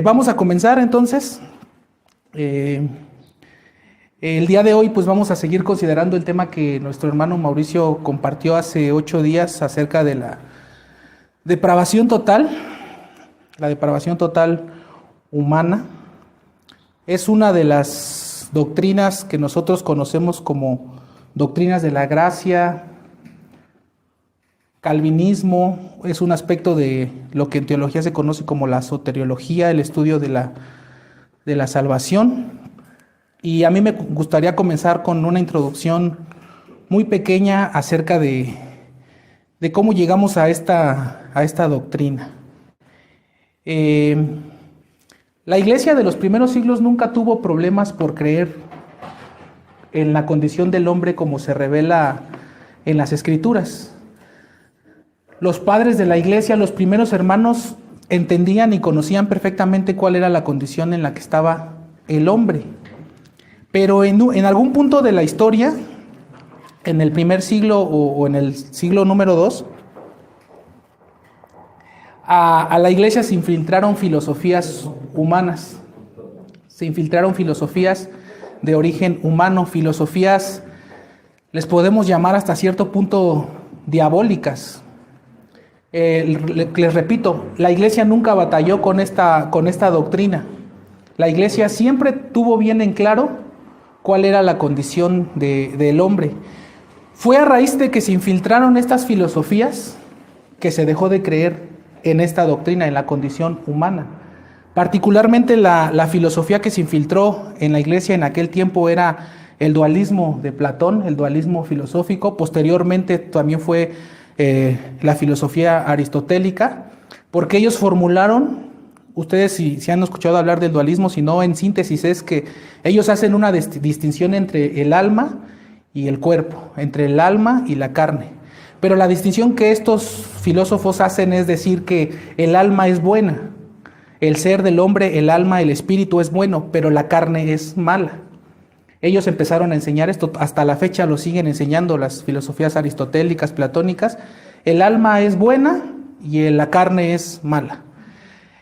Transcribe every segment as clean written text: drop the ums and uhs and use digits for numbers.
Vamos a comenzar entonces. Eh, el día de hoy pues vamos a seguir considerando el tema que nuestro hermano Mauricio compartió hace 8 días acerca de la depravación total. La depravación total humana es una de las doctrinas que nosotros conocemos como doctrinas de la gracia. Calvinismo es un aspecto de lo que en teología se conoce como la soteriología, el estudio de la salvación. Y a mí me gustaría comenzar con una introducción muy pequeña acerca de cómo llegamos a esta doctrina. La iglesia de los primeros siglos nunca tuvo problemas por creer en la condición del hombre como se revela en las Escrituras. Los padres de la iglesia, los primeros hermanos, entendían y conocían perfectamente cuál era la condición en la que estaba el hombre. Pero en algún punto de la historia, en el primer siglo o en el siglo número 2, a la iglesia se infiltraron filosofías humanas. Se infiltraron filosofías de origen humano, filosofías, les podemos llamar hasta cierto punto diabólicas. Les repito, la iglesia nunca batalló con esta doctrina. La iglesia siempre tuvo bien en claro cuál era la condición del hombre. Fue a raíz de que se infiltraron estas filosofías que se dejó de creer en esta doctrina, en la condición humana. Particularmente la filosofía que se infiltró en la iglesia en aquel tiempo era el dualismo de Platón, el dualismo filosófico. Posteriormente también fue la filosofía aristotélica, porque ellos formularon, ustedes si han escuchado hablar del dualismo, si no, en síntesis es que ellos hacen una distinción entre el alma y el cuerpo, entre el alma y la carne. Pero la distinción que estos filósofos hacen es decir que el alma es buena, el ser del hombre, el alma, el espíritu es bueno, pero la carne es mala. Ellos empezaron a enseñar esto, hasta la fecha lo siguen enseñando las filosofías aristotélicas, platónicas. El alma es buena y la carne es mala.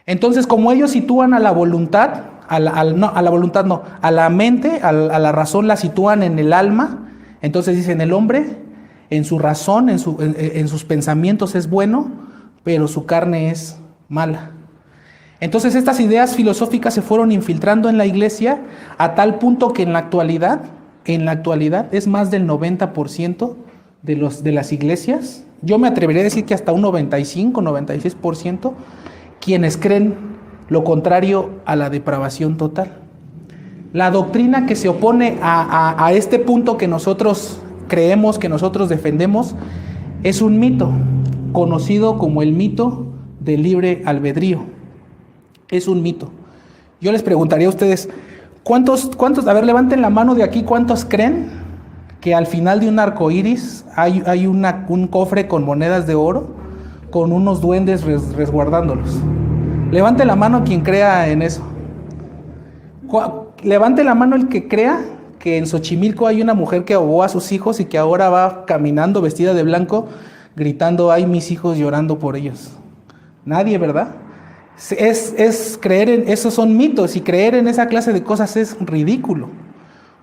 Entonces, como ellos sitúan a la voluntad, a la mente, a la razón la sitúan en el alma, entonces dicen el hombre en su razón, en sus pensamientos es bueno, pero su carne es mala. Entonces estas ideas filosóficas se fueron infiltrando en la iglesia a tal punto que en la actualidad es más del 90% de las iglesias, yo me atrevería a decir que hasta un 95, 96%, quienes creen lo contrario a la depravación total. La doctrina que se opone a este punto que nosotros creemos, que nosotros defendemos, es un mito, conocido como el mito del libre albedrío. Es un mito. Yo les preguntaría a ustedes, ¿cuántos, a ver, levanten la mano de aquí, ¿cuántos creen que al final de un arco iris hay un cofre con monedas de oro, con unos duendes resguardándolos? Levante la mano quien crea en eso. Levante la mano el que crea que en Xochimilco hay una mujer que ahogó a sus hijos y que ahora va caminando vestida de blanco, gritando, ay, mis hijos, llorando por ellos. Nadie, ¿verdad? Es creer en, esos son mitos, y creer en esa clase de cosas es ridículo.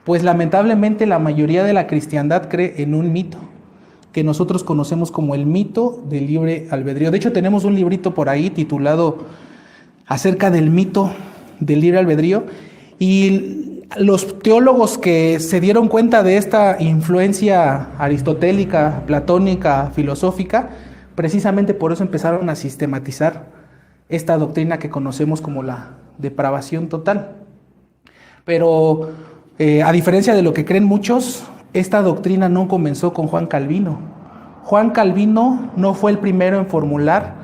Pues lamentablemente la mayoría de la cristiandad cree en un mito, que nosotros conocemos como el mito del libre albedrío. De hecho, tenemos un librito por ahí titulado acerca del mito del libre albedrío, y los teólogos que se dieron cuenta de esta influencia aristotélica, platónica, filosófica, precisamente por eso empezaron a sistematizar esta doctrina que conocemos como la depravación total. Pero a diferencia de lo que creen muchos, esta doctrina no comenzó con Juan Calvino. Juan Calvino no fue el primero en formular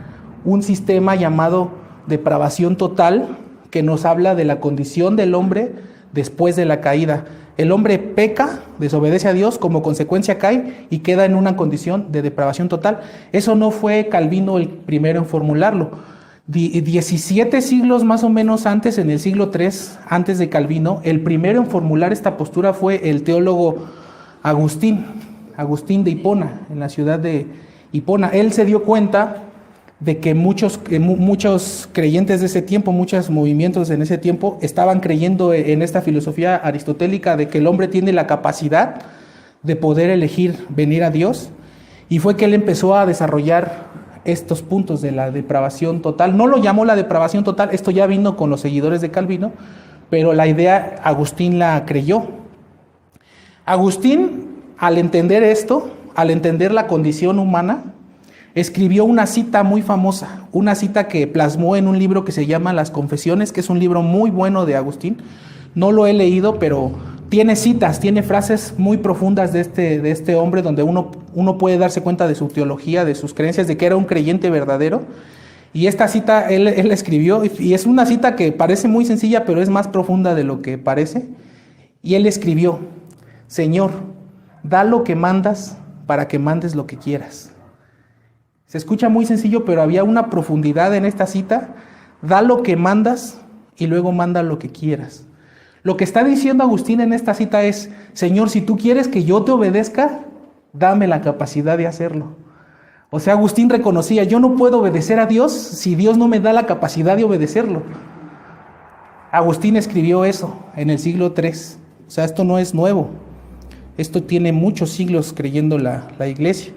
un sistema llamado depravación total que nos habla de la condición del hombre después de la caída. El hombre peca, desobedece a Dios, como consecuencia cae y queda en una condición de depravación total. Eso no fue Calvino el primero en formularlo. 17 siglos más o menos antes, en el siglo III, antes de Calvino, el primero en formular esta postura fue el teólogo Agustín de Hipona, en la ciudad de Hipona. Él se dio cuenta de que muchos creyentes de ese tiempo, muchos movimientos en ese tiempo, estaban creyendo en esta filosofía aristotélica de que el hombre tiene la capacidad de poder elegir venir a Dios, y fue que él empezó a desarrollar estos puntos de la depravación total. No lo llamó la depravación total, esto ya vino con los seguidores de Calvino, pero la idea Agustín la creyó. Agustín, al entender esto, al entender la condición humana, escribió una cita muy famosa, una cita que plasmó en un libro que se llama Las Confesiones, que es un libro muy bueno de Agustín. No lo he leído, pero tiene citas, tiene frases muy profundas de este hombre, donde uno puede darse cuenta de su teología, de sus creencias, de que era un creyente verdadero. Y esta cita él escribió, y es una cita que parece muy sencilla, pero es más profunda de lo que parece. Y él escribió: Señor, da lo que mandas para que mandes lo que quieras. Se escucha muy sencillo, pero había una profundidad en esta cita. Da lo que mandas y luego manda lo que quieras. Lo que está diciendo Agustín en esta cita es: Señor, si tú quieres que yo te obedezca, dame la capacidad de hacerlo. O sea, Agustín reconocía: yo no puedo obedecer a Dios si Dios no me da la capacidad de obedecerlo. Agustín escribió eso en el siglo III. O sea, esto no es nuevo. Esto tiene muchos siglos creyendo la iglesia.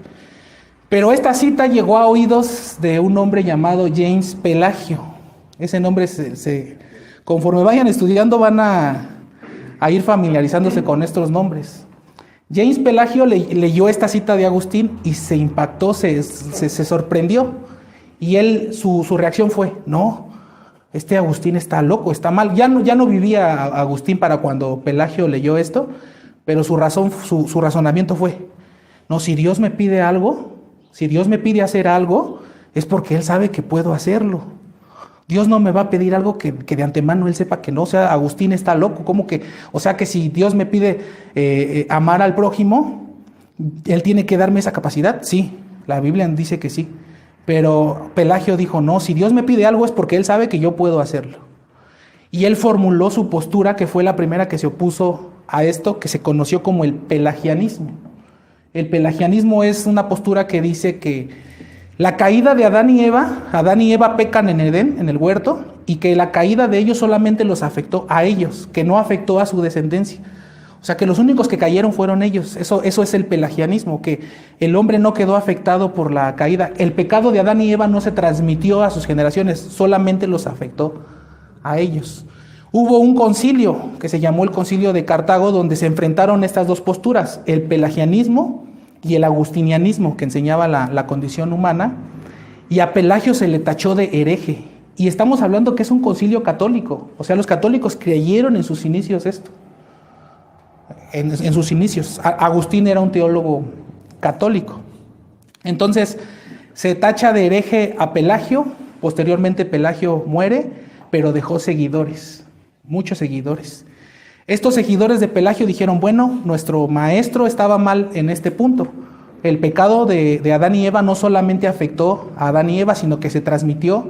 Pero esta cita llegó a oídos de un hombre llamado James Pelagio. Ese nombre, conforme vayan estudiando, van a ir familiarizándose con estos nombres. James Pelagio leyó esta cita de Agustín y se impactó, se sorprendió. Y su reacción fue: no, este Agustín está loco, está mal. Ya no vivía Agustín para cuando Pelagio leyó esto, pero su razonamiento fue: no, si Dios me pide algo, si Dios me pide hacer algo, es porque Él sabe que puedo hacerlo. Dios no me va a pedir algo que de antemano Él sepa que no. O sea, Agustín está loco. ¿Cómo que? O sea, que si Dios me pide amar al prójimo, Él tiene que darme esa capacidad. Sí, la Biblia dice que sí. Pero Pelagio dijo: no, si Dios me pide algo es porque Él sabe que yo puedo hacerlo. Y él formuló su postura, que fue la primera que se opuso a esto, que se conoció como el pelagianismo. El pelagianismo es una postura que dice que la caída de Adán y Eva pecan en Edén, en el huerto, y que la caída de ellos solamente los afectó a ellos, que no afectó a su descendencia. O sea, que los únicos que cayeron fueron ellos. Eso es el pelagianismo, que el hombre no quedó afectado por la caída. El pecado de Adán y Eva no se transmitió a sus generaciones, solamente los afectó a ellos. Hubo un concilio que se llamó el Concilio de Cartago, donde se enfrentaron estas dos posturas, el pelagianismo y el agustinianismo, que enseñaba la condición humana, y a Pelagio se le tachó de hereje. Y estamos hablando que es un concilio católico. O sea, los católicos creyeron en sus inicios esto. En sus inicios. Agustín era un teólogo católico. Entonces, se tacha de hereje a Pelagio. Posteriormente Pelagio muere, pero dejó seguidores, muchos seguidores. Estos seguidores de Pelagio dijeron: bueno, nuestro maestro estaba mal en este punto. El pecado de Adán y Eva no solamente afectó a Adán y Eva, sino que se transmitió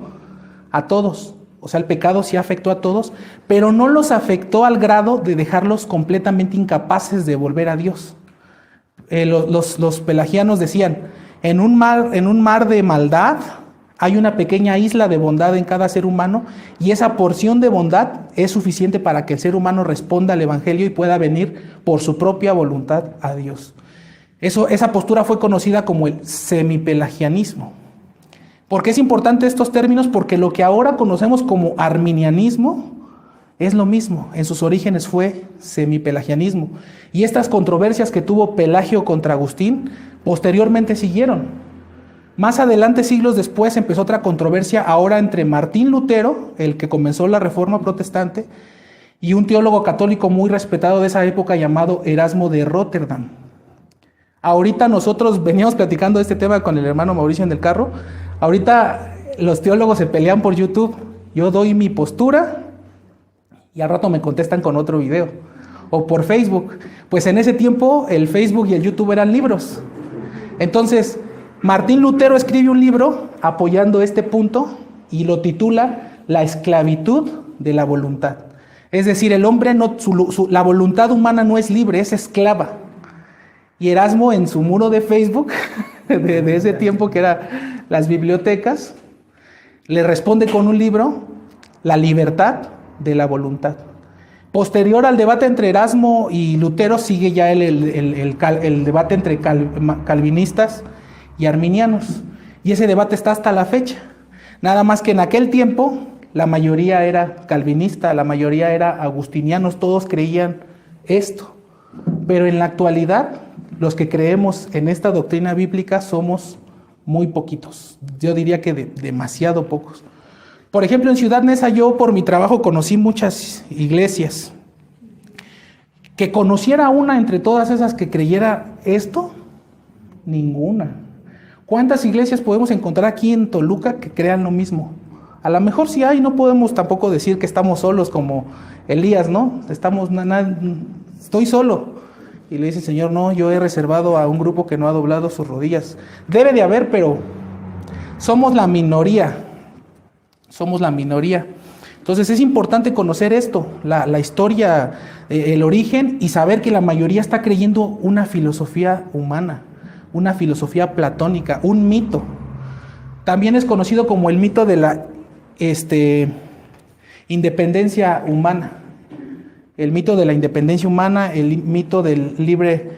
a todos. O sea, el pecado sí afectó a todos, pero no los afectó al grado de dejarlos completamente incapaces de volver a Dios. Los pelagianos decían: en un mar de maldad hay una pequeña isla de bondad en cada ser humano, y esa porción de bondad es suficiente para que el ser humano responda al Evangelio y pueda venir por su propia voluntad a Dios. Esa postura fue conocida como el semipelagianismo. ¿Por qué es importante estos términos? Porque lo que ahora conocemos como arminianismo es lo mismo. En sus orígenes fue semipelagianismo. Y estas controversias que tuvo Pelagio contra Agustín posteriormente siguieron. Más adelante, siglos después, empezó otra controversia ahora entre Martín Lutero, el que comenzó la Reforma Protestante, y un teólogo católico muy respetado de esa época llamado Erasmo de Rotterdam. Ahorita nosotros veníamos platicando de este tema con el hermano Mauricio en el carro. Ahorita los teólogos se pelean por YouTube. Yo doy mi postura y al rato me contestan con otro video. O por Facebook. Pues en ese tiempo el Facebook y el YouTube eran libros. Entonces, Martín Lutero escribe un libro apoyando este punto y lo titula La esclavitud de la voluntad. Es decir, el hombre la voluntad humana no es libre, es esclava. Y Erasmo, en su muro de Facebook de ese tiempo, que eran las bibliotecas, Le responde con un libro, La libertad de la voluntad. Posterior al debate entre Erasmo y Lutero sigue ya el debate entre calvinistas y arminianos. Y ese debate está hasta la fecha. Nada más que en aquel tiempo la mayoría era calvinista, la mayoría era agustinianos, todos creían esto. Pero en la actualidad, los que creemos en esta doctrina bíblica somos muy poquitos. Yo diría que demasiado pocos. Por ejemplo, en Ciudad Neza yo por mi trabajo conocí muchas iglesias. Que conociera una entre todas esas que creyera esto, ninguna. ¿Cuántas iglesias podemos encontrar aquí en Toluca que crean lo mismo? A lo mejor sí hay, no podemos tampoco decir que estamos solos como Elías, ¿no? Estoy solo. Y le dice el Señor, no, yo he reservado a un grupo que no ha doblado sus rodillas. Debe de haber, pero somos la minoría. Somos la minoría. Entonces es importante conocer esto, la historia, el origen, y saber que la mayoría está creyendo una filosofía humana, una filosofía platónica, un mito. También es conocido como el mito de la independencia humana. El mito de la independencia humana, el mito del libre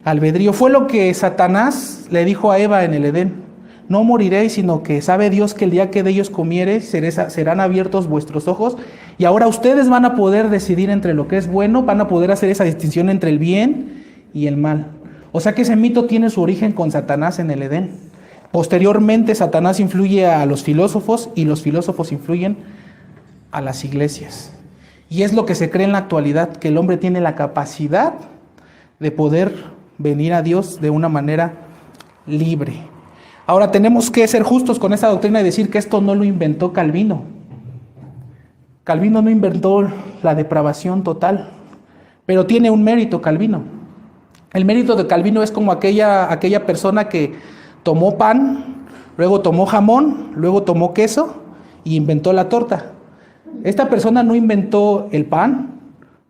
albedrío. Fue lo que Satanás le dijo a Eva en el Edén. No moriréis, sino que sabe Dios que el día que de ellos comiereis serán abiertos vuestros ojos, y ahora ustedes van a poder decidir entre lo que es bueno, van a poder hacer esa distinción entre el bien y el mal. O sea que ese mito tiene su origen con Satanás en el Edén. Posteriormente Satanás influye a los filósofos y los filósofos influyen a las iglesias. Y es lo que se cree en la actualidad, que el hombre tiene la capacidad de poder venir a Dios de una manera libre. Ahora tenemos que ser justos con esta doctrina y decir que esto no lo inventó Calvino. Calvino no inventó la depravación total, pero tiene un mérito Calvino. El mérito de Calvino es como aquella persona que tomó pan, luego tomó jamón, luego tomó queso y inventó la torta. Esta persona no inventó el pan,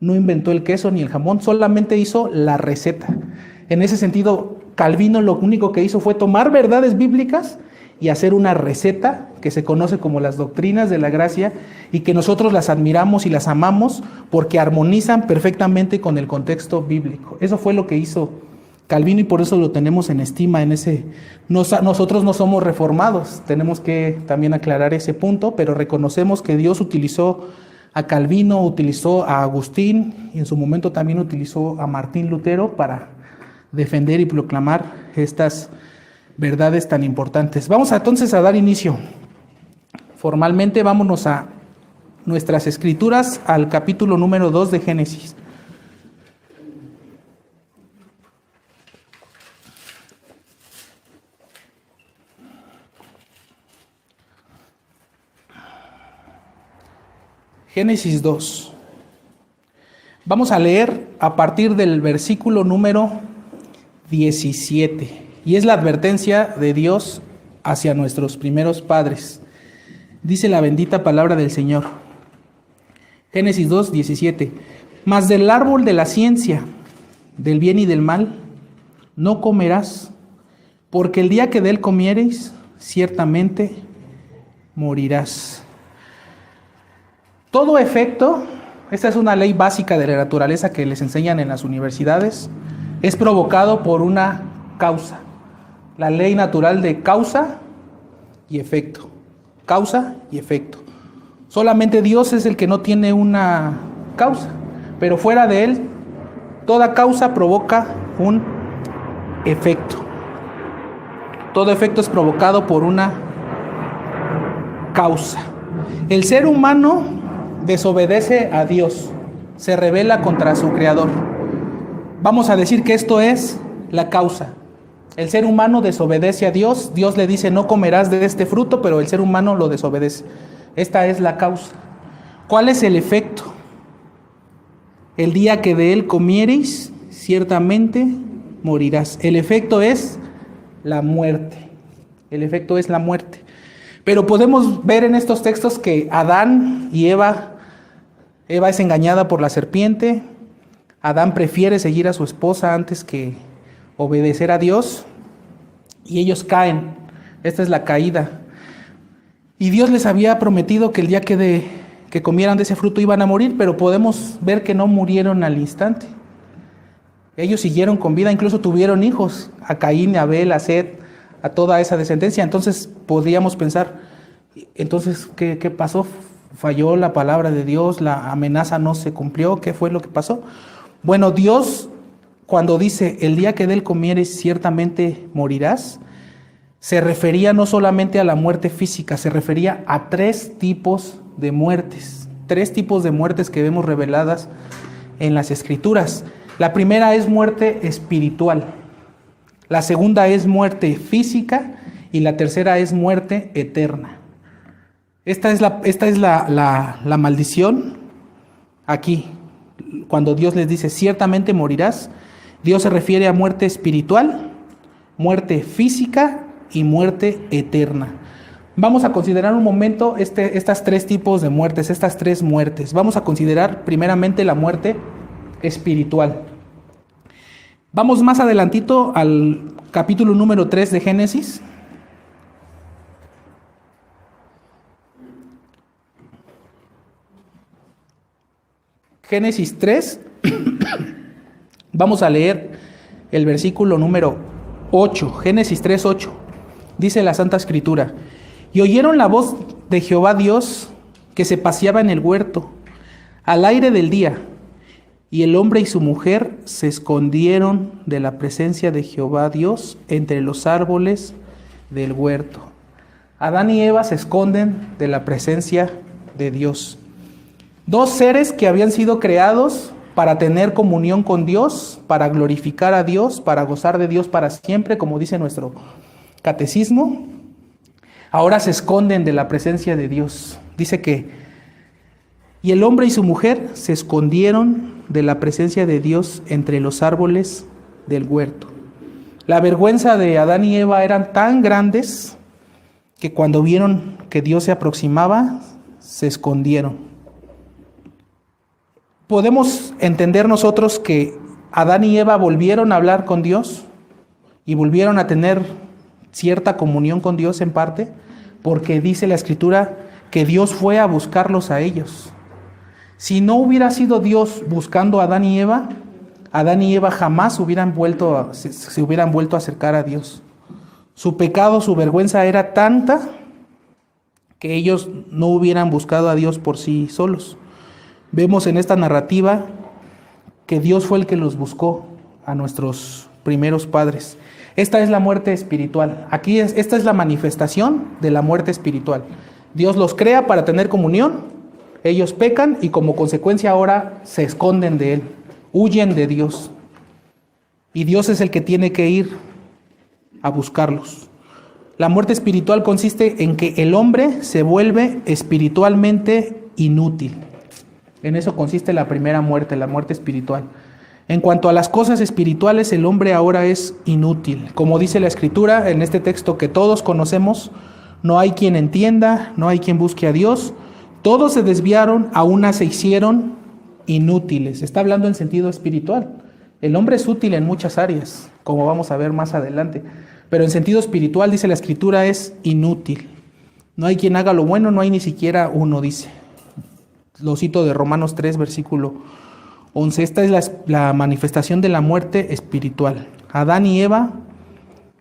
no inventó el queso ni el jamón, solamente hizo la receta. En ese sentido, Calvino lo único que hizo fue tomar verdades bíblicas y hacer una receta que se conoce como las doctrinas de la gracia, y que nosotros las admiramos y las amamos porque armonizan perfectamente con el contexto bíblico. Eso fue lo que hizo Calvino y por eso lo tenemos en estima. Nosotros no somos reformados, tenemos que también aclarar ese punto, pero reconocemos que Dios utilizó a Calvino, utilizó a Agustín y en su momento también utilizó a Martín Lutero para defender y proclamar estas verdades tan importantes. Vamos entonces a dar inicio. Formalmente vámonos a nuestras escrituras, al capítulo número 2 de Génesis. Génesis 2. Vamos a leer a partir del versículo número 17. Y es la advertencia de Dios hacia nuestros primeros padres. Dice la bendita palabra del Señor. Génesis 2, 17. Mas del árbol de la ciencia, del bien y del mal, no comerás, porque el día que de él comiereis, ciertamente morirás. Todo efecto, esta es una ley básica de la naturaleza que les enseñan en las universidades, es provocado por una causa. La ley natural de causa y efecto. Causa y efecto. Solamente Dios es el que no tiene una causa, pero fuera de él, toda causa provoca un efecto. Todo efecto es provocado por una causa. El ser humano desobedece a Dios, se rebela contra su Creador. Vamos a decir que esto es la causa. El ser humano desobedece a Dios, Dios le dice no comerás de este fruto, pero el ser humano lo desobedece. Esta es la causa. ¿Cuál es el efecto? El día que de él comiereis, ciertamente morirás. El efecto es la muerte. El efecto es la muerte. Pero podemos ver en estos textos que Adán y Eva es engañada por la serpiente. Adán prefiere seguir a su esposa antes que obedecer a Dios y ellos caen. Esta es la caída. Y Dios les había prometido que el día que comieran de ese fruto iban a morir, pero podemos ver que no murieron al instante. Ellos siguieron con vida, incluso tuvieron hijos, a Caín, a Abel, a Set, a toda esa descendencia. Entonces podríamos pensar, entonces, ¿qué pasó? ¿Falló la palabra de Dios? ¿La amenaza no se cumplió? ¿Qué fue lo que pasó? Bueno, Dios, cuando dice, el día que de él comieres ciertamente morirás, se refería no solamente a la muerte física, se refería a 3 tipos de muertes. 3 tipos de muertes que vemos reveladas en las Escrituras. La primera es muerte espiritual. La segunda es muerte física y la tercera es muerte eterna. Esta es la maldición aquí. Cuando Dios les dice, ciertamente morirás, Dios se refiere a muerte espiritual, muerte física y muerte eterna. Vamos a considerar un momento estas 3 tipos de muertes, estas 3 muertes. Vamos a considerar primeramente la muerte espiritual. Vamos más adelantito al capítulo número 3 de Génesis. Génesis 3, vamos a leer el versículo número 8, Génesis 3, 8. Dice la Santa Escritura: y oyeron la voz de Jehová Dios que se paseaba en el huerto al aire del día, y el hombre y su mujer se escondieron de la presencia de Jehová Dios entre los árboles del huerto. Adán y Eva se esconden de la presencia de Dios. 2 seres que habían sido creados para tener comunión con Dios, para glorificar a Dios, para gozar de Dios para siempre, como dice nuestro catecismo, ahora se esconden de la presencia de Dios. Dice que, y el hombre y su mujer se escondieron de la presencia de Dios entre los árboles del huerto. La vergüenza de Adán y Eva eran tan grandes que cuando vieron que Dios se aproximaba, se escondieron. Podemos entender nosotros que Adán y Eva volvieron a hablar con Dios y volvieron a tener cierta comunión con Dios en parte, porque dice la Escritura que Dios fue a buscarlos a ellos. Si no hubiera sido Dios buscando a Adán y Eva jamás se hubieran vuelto a acercar a Dios. Su pecado, su vergüenza era tanta que ellos no hubieran buscado a Dios por sí solos. Vemos en esta narrativa que Dios fue el que los buscó a nuestros primeros padres. Esta es la muerte espiritual. Esta es la manifestación de la muerte espiritual. Dios los crea para tener comunión, ellos pecan y como consecuencia ahora se esconden de Él, huyen de Dios. Y Dios es el que tiene que ir a buscarlos. La muerte espiritual consiste en que el hombre se vuelve espiritualmente inútil. En eso consiste la primera muerte, la muerte espiritual. En cuanto a las cosas espirituales, el hombre ahora es inútil. Como dice la Escritura en este texto que todos conocemos, no hay quien entienda, no hay quien busque a Dios. Todos se desviaron, a una se hicieron inútiles. Está hablando en sentido espiritual. El hombre es útil en muchas áreas, como vamos a ver más adelante. Pero en sentido espiritual, dice la Escritura, es inútil. No hay quien haga lo bueno, no hay ni siquiera uno, dice. Lo cito de Romanos 3, versículo 11. Esta es la manifestación de la muerte espiritual. Adán y Eva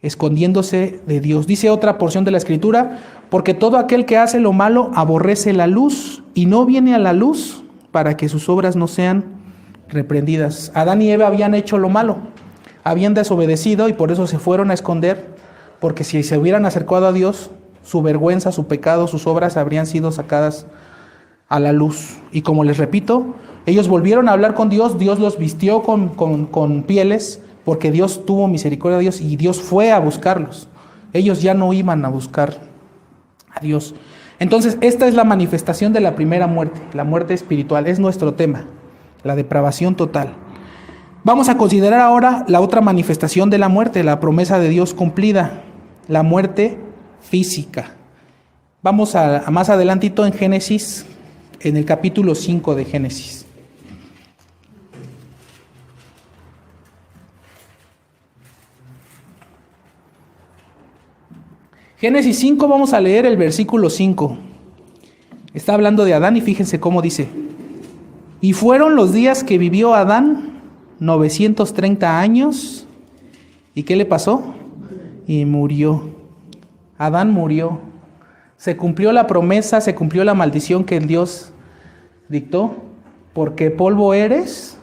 escondiéndose de Dios. Dice otra porción de la Escritura: porque todo aquel que hace lo malo aborrece la luz y no viene a la luz para que sus obras no sean reprendidas. Adán y Eva habían hecho lo malo, habían desobedecido y por eso se fueron a esconder, porque si se hubieran acercado a Dios, su vergüenza, su pecado, sus obras habrían sido sacadas a la luz. Y como les repito, ellos volvieron a hablar con Dios, Dios los vistió con pieles, porque Dios tuvo misericordia de Dios y Dios fue a buscarlos. Ellos ya no iban a buscar a Dios. Entonces, esta es la manifestación de la primera muerte, la muerte espiritual, es nuestro tema, la depravación total. Vamos a considerar ahora la otra manifestación de la muerte, la promesa de Dios cumplida, la muerte física. Vamos a más adelantito en Génesis, en el capítulo 5 de Génesis. Génesis 5, vamos a leer el versículo 5. Está hablando de Adán y fíjense cómo dice. Y fueron los días que vivió Adán, 930 años. ¿Y qué le pasó? Y murió. Adán murió. Se cumplió la promesa, se cumplió la maldición que el Dios dictó. Porque polvo eres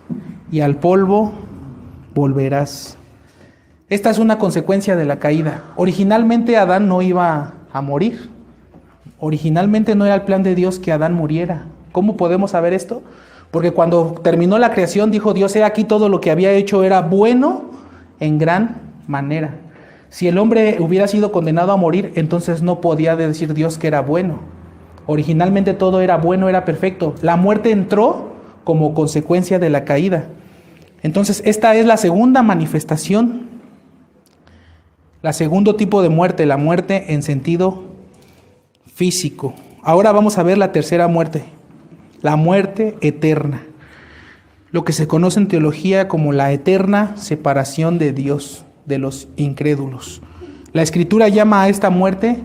y al polvo volverás. Esta es una consecuencia de la caída. Originalmente Adán no iba a morir. Originalmente no era el plan de Dios que Adán muriera. ¿Cómo podemos saber esto? Porque cuando terminó la creación dijo Dios, he aquí todo lo que había hecho era bueno en gran manera. Si el hombre hubiera sido condenado a morir, entonces no podía decir Dios que era bueno. Originalmente todo era bueno, era perfecto. La muerte entró como consecuencia de la caída. Entonces esta es la segunda manifestación, la segundo tipo de muerte, la muerte en sentido físico. Ahora vamos a ver la tercera muerte, la muerte eterna, lo que se conoce en teología como la eterna separación de Dios de los incrédulos. La Escritura llama a esta muerte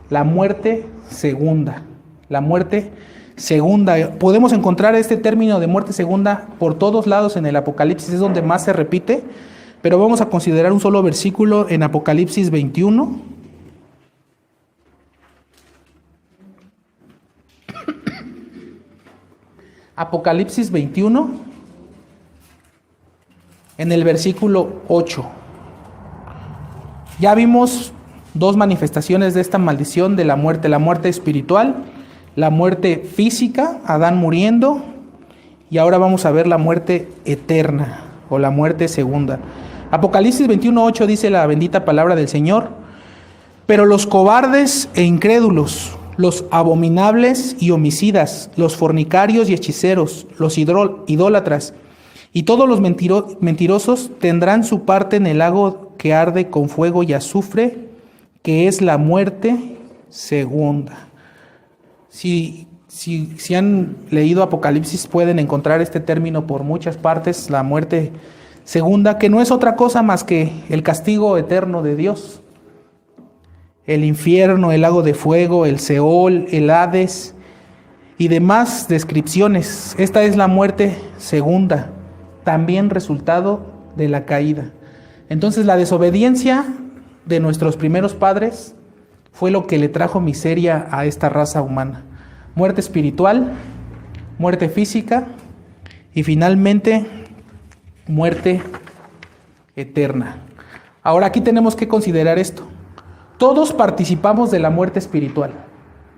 la muerte segunda, la muerte segunda. Podemos encontrar este término de muerte segunda por todos lados en el Apocalipsis, es donde más se repite, pero vamos a considerar un solo versículo en Apocalipsis 21. Apocalipsis 21, en el versículo 8. Ya vimos dos manifestaciones de esta maldición de la muerte espiritual, la muerte física, Adán muriendo, y ahora vamos a ver la muerte eterna o la muerte segunda. Apocalipsis 21:8 dice la bendita palabra del Señor: pero los cobardes e incrédulos, los abominables y homicidas, los fornicarios y hechiceros, los idólatras y todos los mentirosos tendrán su parte en el lago que arde con fuego y azufre, que es la muerte segunda. Si han leído Apocalipsis pueden encontrar este término por muchas partes, la muerte segunda, que no es otra cosa más que el castigo eterno de Dios. El infierno, el lago de fuego, el Seol, el Hades y demás descripciones. Esta es la muerte segunda, también resultado de la caída. Entonces la desobediencia de nuestros primeros padres fue lo que le trajo miseria a esta raza humana. Muerte espiritual, muerte física y finalmente muerte eterna. Ahora aquí tenemos que considerar esto. Todos participamos de la muerte espiritual,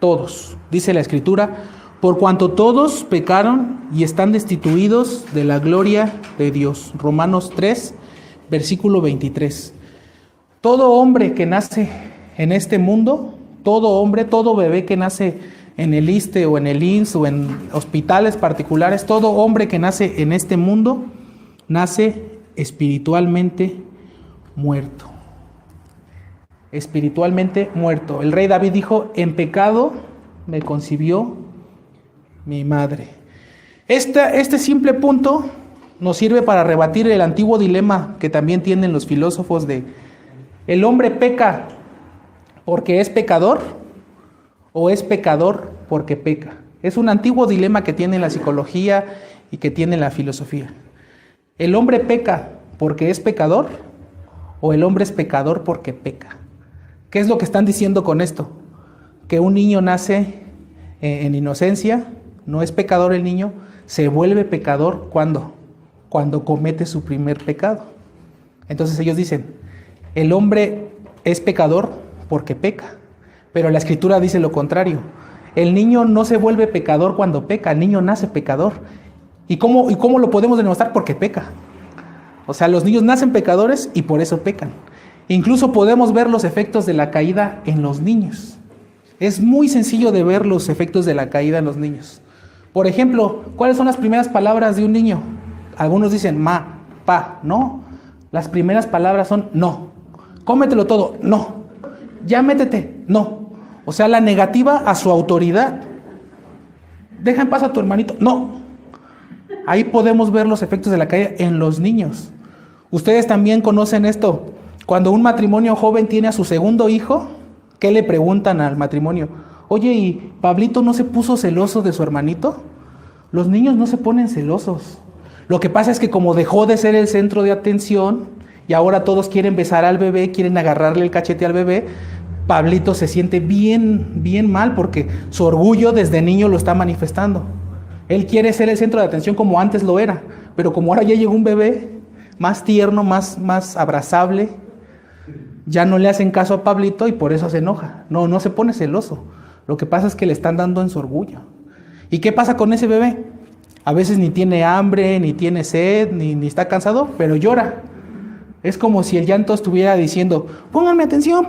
todos, dice la Escritura, por cuanto todos pecaron y están destituidos de la gloria de Dios. Romanos 3, versículo 23. Todo hombre que nace en este mundo, todo hombre, todo bebé que nace en el ISSSTE o en el IMSS o en hospitales particulares, todo hombre que nace en este mundo, nace espiritualmente muerto. Espiritualmente muerto. El rey David dijo, en pecado me concibió mi madre. Este simple punto nos sirve para rebatir el antiguo dilema que también tienen los filósofos de ¿el hombre peca porque es pecador o es pecador porque peca? Es un antiguo dilema que tiene la psicología y que tiene la filosofía. ¿El hombre peca porque es pecador o el hombre es pecador porque peca? ¿Qué es lo que están diciendo con esto? Que un niño nace en inocencia, no es pecador el niño, se vuelve pecador ¿cuándo? Cuando comete su primer pecado. Entonces ellos dicen, el hombre es pecador porque peca, pero la Escritura dice lo contrario. El niño no se vuelve pecador cuando peca, el niño nace pecador. ¿Y cómo lo podemos demostrar? Porque peca. O sea, los niños nacen pecadores y por eso pecan. Incluso podemos ver los efectos de la caída en los niños. Es muy sencillo de ver los efectos de la caída en los niños. Por ejemplo, ¿cuáles son las primeras palabras de un niño? Algunos dicen ma, pa, no. Las primeras palabras son no. Cómetelo todo, no. Ya métete, no. O sea, la negativa a su autoridad. Deja en paz a tu hermanito, no. Ahí podemos ver los efectos de la caída en los niños. Ustedes también conocen esto. Cuando un matrimonio joven tiene a su segundo hijo, ¿Qué le preguntan al matrimonio? Oye, ¿y Pablito no se puso celoso de su hermanito? Los niños no se ponen celosos. Lo que pasa es que como dejó de ser el centro de atención y ahora todos quieren besar al bebé, quieren agarrarle el cachete al bebé, Pablito se siente bien mal porque su orgullo desde niño lo está manifestando. Él quiere ser el centro de atención como antes lo era, pero como ahora ya llegó un bebé más tierno, más abrazable, ya no le hacen caso a Pablito y por eso se enoja. No se pone celoso. Lo que pasa es que le están dando en su orgullo. ¿Y qué pasa con ese bebé? A veces ni tiene hambre, ni tiene sed, ni está cansado, pero llora. Es como si el llanto estuviera diciendo, pónganme atención,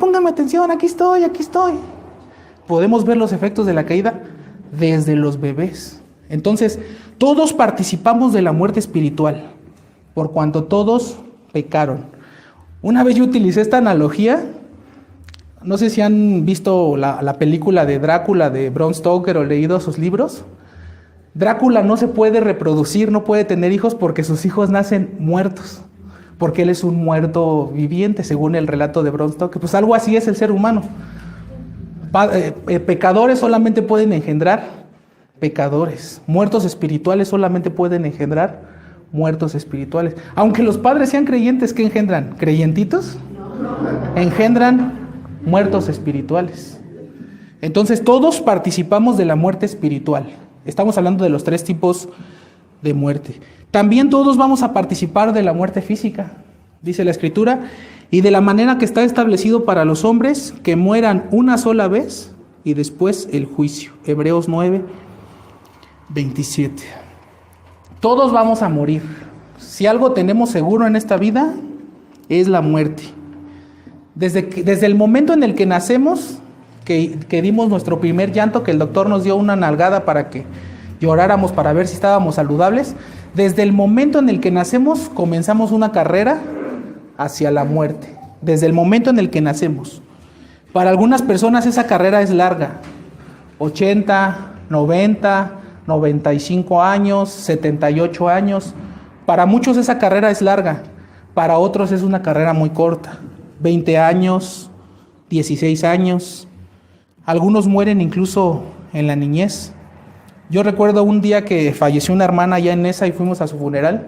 aquí estoy. Podemos ver los efectos de la caída desde los bebés. Entonces, todos participamos de la muerte espiritual, por cuanto todos pecaron. Una vez yo utilicé esta analogía, no sé si han visto la película de Drácula de Bram Stoker o leído sus libros. Drácula no se puede reproducir, no puede tener hijos porque sus hijos nacen muertos, porque él es un muerto viviente, según el relato de Bram Stoker. Pues algo así es el ser humano. Pecadores solamente pueden engendrar pecadores. Muertos espirituales solamente pueden engendrar muertos espirituales. Aunque los padres sean creyentes, ¿qué engendran? ¿Creyentitos? No. Engendran muertos espirituales. Entonces todos participamos de la muerte espiritual. Estamos hablando de los 3 tipos de muerte. También todos vamos a participar de la muerte física, dice la Escritura, y de la manera que está establecido para los hombres que mueran una sola vez y después el juicio. Hebreos 9, 27. Todos vamos a morir. Si algo tenemos seguro en esta vida, es la muerte. Desde el momento en el que nacemos, que dimos nuestro primer llanto, que el doctor nos dio una nalgada para que lloráramos para ver si estábamos saludables, desde el momento en el que nacemos comenzamos una carrera hacia la muerte, desde el momento en el que nacemos. Para algunas personas esa carrera es larga, 80, 90, 95 años, 78 años. Para muchos esa carrera es larga, para otros es una carrera muy corta, 20 años, 16 años. Algunos mueren incluso en la niñez. Yo recuerdo un día que falleció una hermana allá en Nesa y fuimos a su funeral.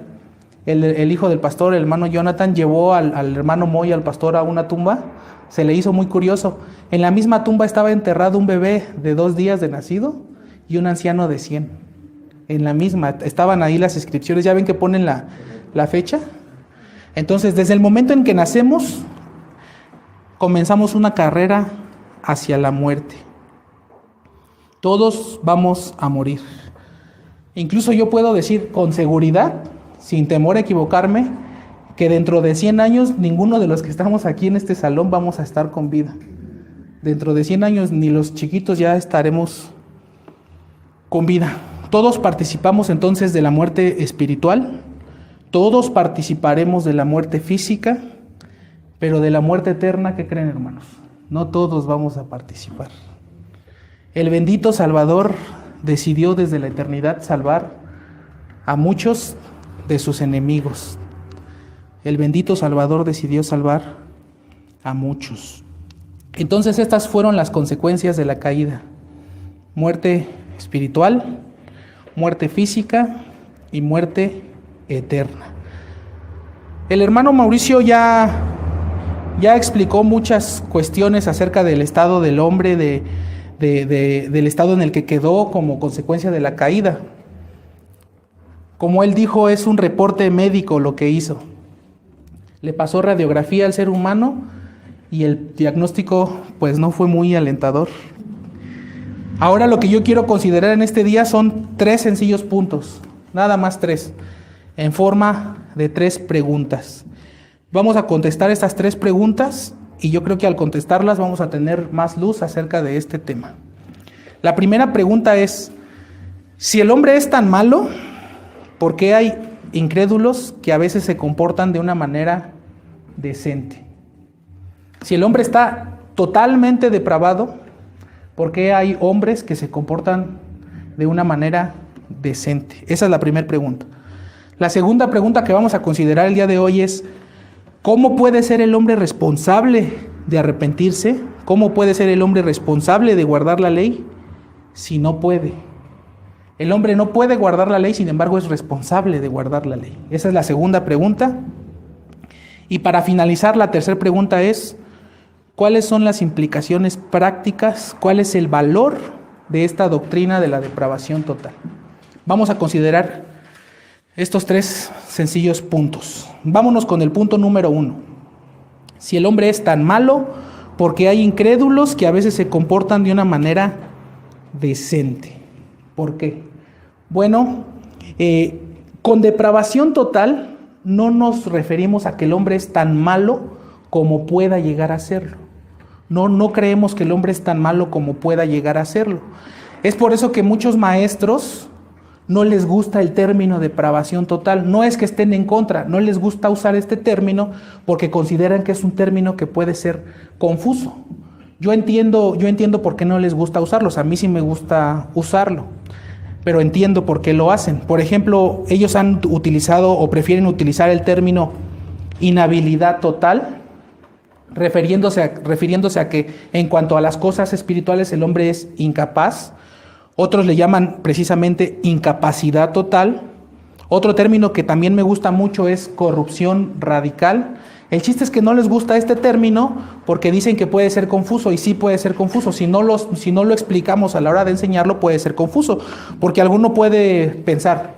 El hijo del pastor, el hermano Jonathan, llevó al hermano Moy, al pastor, a una tumba. Se le hizo muy curioso. En la misma tumba estaba enterrado un bebé de 2 días de nacido y un anciano de 100. En la misma, estaban ahí las inscripciones. ¿Ya ven que ponen la fecha? Entonces, desde el momento en que nacemos, comenzamos una carrera hacia la muerte. Todos vamos a morir. Incluso yo puedo decir con seguridad, sin temor a equivocarme, que dentro de 100 años ninguno de los que estamos aquí en este salón vamos a estar con vida. Dentro de 100 años ni los chiquitos ya estaremos con vida. Todos participamos entonces de la muerte espiritual, todos participaremos de la muerte física, pero de la muerte eterna, ¿qué creen, hermanos? No todos vamos a participar. El bendito Salvador decidió desde la eternidad salvar a muchos de sus enemigos. El bendito Salvador decidió salvar a muchos. Entonces estas fueron las consecuencias de la caída. Muerte espiritual, muerte física y muerte eterna. El hermano Mauricio ya explicó muchas cuestiones acerca del estado del hombre, del estado en el que quedó como consecuencia de la caída. Como él dijo, es un reporte médico lo que hizo. Le pasó radiografía al ser humano y el diagnóstico pues no fue muy alentador. Ahora lo que yo quiero considerar en este día son 3 sencillos puntos, nada más 3, en forma de 3 preguntas. Vamos a contestar estas 3 preguntas y yo creo que al contestarlas vamos a tener más luz acerca de este tema. La primera pregunta es, si el hombre es tan malo, ¿por qué hay incrédulos que a veces se comportan de una manera decente? Si el hombre está totalmente depravado, ¿por qué hay hombres que se comportan de una manera decente? Esa es la primera pregunta. La segunda pregunta que vamos a considerar el día de hoy es, ¿cómo puede ser el hombre responsable de arrepentirse? ¿Cómo puede ser el hombre responsable de guardar la ley si no puede? El hombre no puede guardar la ley, sin embargo es responsable de guardar la ley. Esa es la segunda pregunta. Y para finalizar, la tercera pregunta es, ¿cuáles son las implicaciones prácticas? ¿Cuál es el valor de esta doctrina de la depravación total? Vamos a considerar estos tres sencillos puntos. Vámonos con el punto número 1. Si el hombre es tan malo, porque hay incrédulos que a veces se comportan de una manera decente. ¿Por qué? Bueno, con depravación total no nos referimos a que el hombre es tan malo como pueda llegar a serlo. No creemos que el hombre es tan malo como pueda llegar a serlo. Es por eso que muchos maestros no les gusta el término depravación total. No es que estén en contra, no les gusta usar este término porque consideran que es un término que puede ser confuso. Yo entiendo por qué no les gusta usarlos, a mí sí me gusta usarlo, pero entiendo por qué lo hacen. Por ejemplo, ellos han utilizado o prefieren utilizar el término inhabilidad total, refiriéndose a que en cuanto a las cosas espirituales el hombre es incapaz. Otros le llaman precisamente incapacidad total. Otro término que también me gusta mucho es corrupción radical. El chiste es que no les gusta este término porque dicen que puede ser confuso, y sí puede ser confuso. Si no lo explicamos a la hora de enseñarlo, puede ser confuso, porque alguno puede pensar,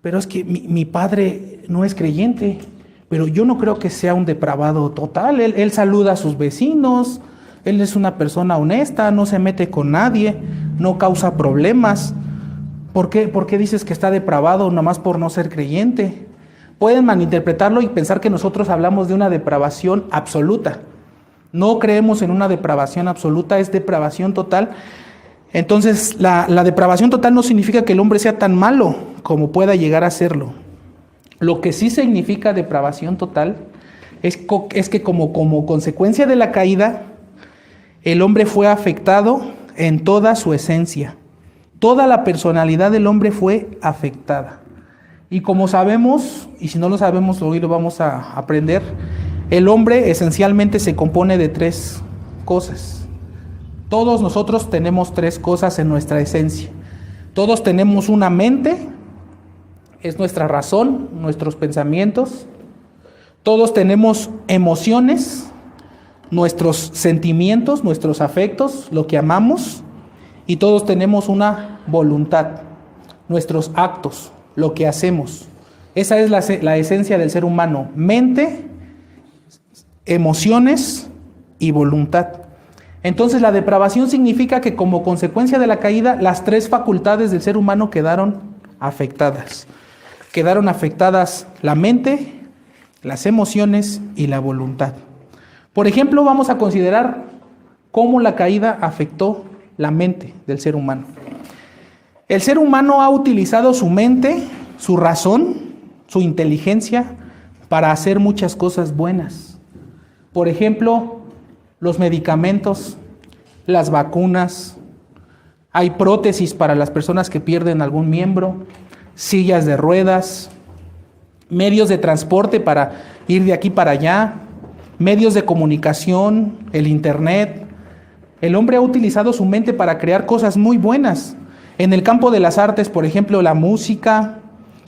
pero es que mi padre no es creyente, pero yo no creo que sea un depravado total. Él saluda a sus vecinos, él es una persona honesta, no se mete con nadie, no causa problemas. ¿Por qué dices que está depravado nomás por no ser creyente? Pueden malinterpretarlo y pensar que nosotros hablamos de una depravación absoluta. No creemos en una depravación absoluta, es depravación total. Entonces, la depravación total no significa que el hombre sea tan malo como pueda llegar a serlo. Lo que sí significa depravación total es que como consecuencia de la caída, el hombre fue afectado en toda su esencia. Toda la personalidad del hombre fue afectada. Y como sabemos, y si no lo sabemos, hoy lo vamos a aprender, el hombre esencialmente se compone de tres cosas. Todos nosotros tenemos tres cosas en nuestra esencia. Todos tenemos una mente, es nuestra razón, nuestros pensamientos. Todos tenemos emociones, nuestros sentimientos, nuestros afectos, lo que amamos. Y todos tenemos una voluntad, nuestros actos, lo que hacemos. Esa es la esencia del ser humano: mente, emociones y voluntad. Entonces la depravación significa que como consecuencia de la caída, las tres facultades del ser humano quedaron afectadas. Quedaron afectadas la mente, las emociones y la voluntad. Por ejemplo, vamos a considerar cómo la caída afectó la mente del ser humano. El ser humano ha utilizado su mente, su razón, su inteligencia para hacer muchas cosas buenas. Por ejemplo, los medicamentos, las vacunas, hay prótesis para las personas que pierden algún miembro, sillas de ruedas, medios de transporte para ir de aquí para allá, medios de comunicación, el internet. El hombre ha utilizado su mente para crear cosas muy buenas. En el campo de las artes, por ejemplo, la música,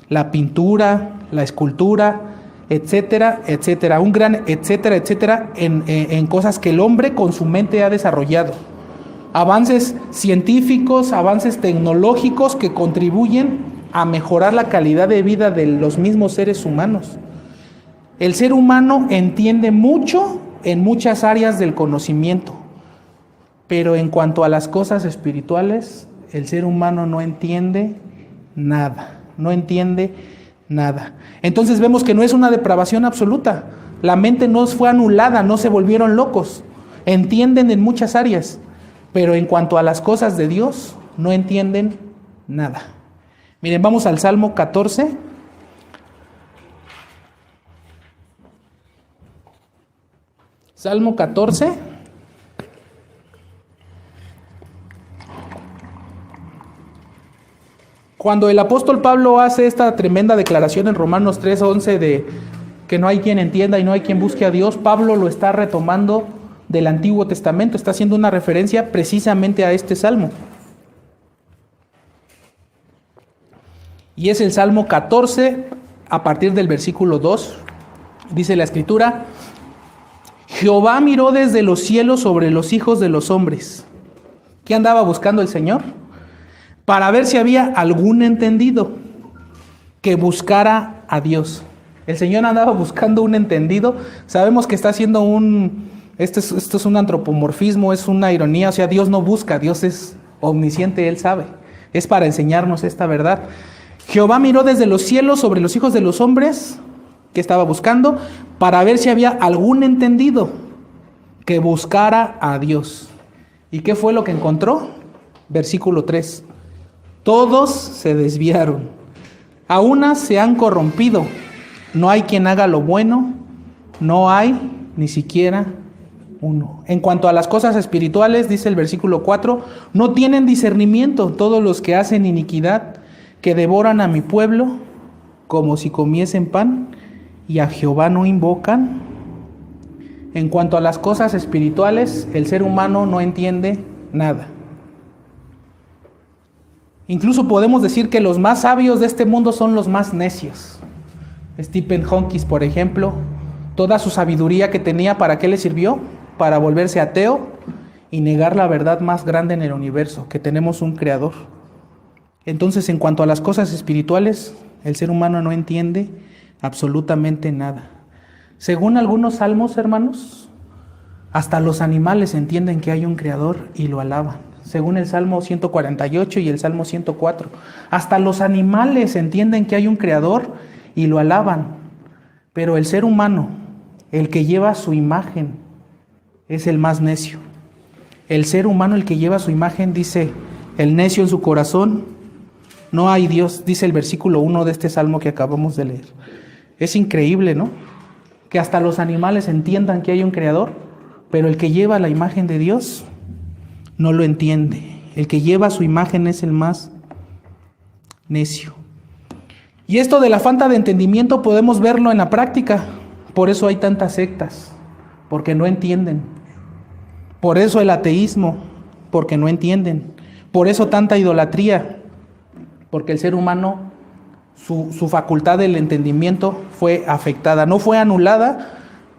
la pintura, la escultura, etcétera, etcétera. Un gran etcétera, etcétera, en cosas que el hombre con su mente ha desarrollado. Avances científicos, avances tecnológicos que contribuyen a mejorar la calidad de vida de los mismos seres humanos. El ser humano entiende mucho en muchas áreas del conocimiento, pero en cuanto a las cosas espirituales, el ser humano no entiende nada, no entiende nada. Entonces vemos que no es una depravación absoluta. La mente no fue anulada, no se volvieron locos. Entienden en muchas áreas, pero en cuanto a las cosas de Dios, no entienden nada. Miren, vamos al Salmo 14. Salmo 14. Cuando el apóstol Pablo hace esta tremenda declaración en Romanos 3:11 de que no hay quien entienda y no hay quien busque a Dios, Pablo lo está retomando del Antiguo Testamento. Está haciendo una referencia precisamente a este salmo. Y es el Salmo 14, a partir del versículo 2. Dice la Escritura: Jehová miró desde los cielos sobre los hijos de los hombres. ¿Qué andaba buscando el Señor? Para ver si había algún entendido que buscara a Dios. El Señor andaba buscando un entendido. Sabemos que está haciendo esto es un antropomorfismo, es una ironía. O sea, Dios no busca, Dios es omnisciente, Él sabe. Es para enseñarnos esta verdad. Jehová miró desde los cielos sobre los hijos de los hombres, que estaba buscando, para ver si había algún entendido que buscara a Dios. ¿Y qué fue lo que encontró? Versículo 3. Todos se desviaron, a unas se han corrompido, no hay quien haga lo bueno, no hay ni siquiera uno. En cuanto a las cosas espirituales, dice el versículo 4, no tienen discernimiento todos los que hacen iniquidad, que devoran a mi pueblo como si comiesen pan, y a Jehová no invocan. En cuanto a las cosas espirituales, el ser humano no entiende nada. Incluso podemos decir que los más sabios de este mundo son los más necios. Stephen Hawking, por ejemplo, toda su sabiduría que tenía, ¿para qué le sirvió? Para volverse ateo y negar la verdad más grande en el universo, que tenemos un creador. Entonces, en cuanto a las cosas espirituales, el ser humano no entiende absolutamente nada. Según algunos salmos, hermanos, hasta los animales entienden que hay un creador y lo alaban. Según el Salmo 148 y el Salmo 104, hasta los animales entienden que hay un creador y lo alaban. Pero el ser humano, el que lleva su imagen, es el más necio. El ser humano, el que lleva su imagen, dice, el necio en su corazón, no hay Dios, dice el versículo 1 de este salmo que acabamos de leer. Es increíble, ¿no? Que hasta los animales entiendan que hay un creador, pero el que lleva la imagen de Dios no lo entiende. El que lleva su imagen es el más necio. Y esto de la falta de entendimiento podemos verlo en la práctica. Por eso hay tantas sectas, porque no entienden. Por eso el ateísmo, porque no entienden. Por eso tanta idolatría, porque el ser humano, su facultad del entendimiento fue afectada. No fue anulada,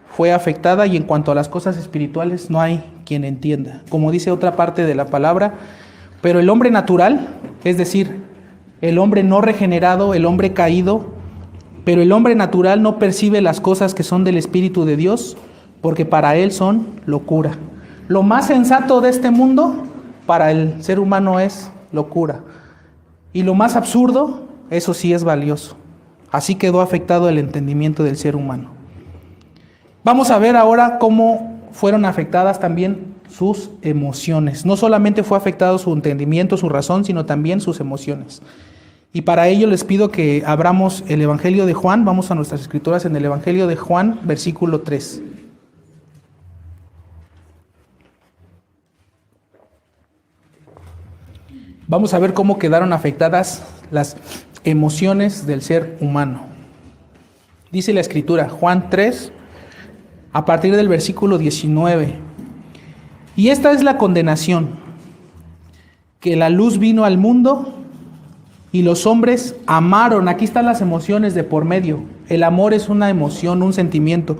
fue afectada, y en cuanto a las cosas espirituales no hay quien entienda. Como dice otra parte de la palabra, pero el hombre natural, es decir, el hombre no regenerado, el hombre caído, pero el hombre natural no percibe las cosas que son del Espíritu de Dios, porque para él son locura. Lo más sensato de este mundo, para el ser humano es locura. Y lo más absurdo, eso sí es valioso. Así quedó afectado el entendimiento del ser humano. Vamos a ver ahora cómo fueron afectadas también sus emociones. No solamente fue afectado su entendimiento, su razón, sino también sus emociones. Y para ello les pido que abramos el Evangelio de Juan. Vamos a nuestras escrituras en el Evangelio de Juan, versículo 3. Vamos a ver cómo quedaron afectadas las emociones del ser humano. Dice la Escritura, Juan 3, a partir del versículo 19. Y esta es la condenación, que la luz vino al mundo y los hombres amaron. Aquí están las emociones de por medio. El amor es una emoción, un sentimiento.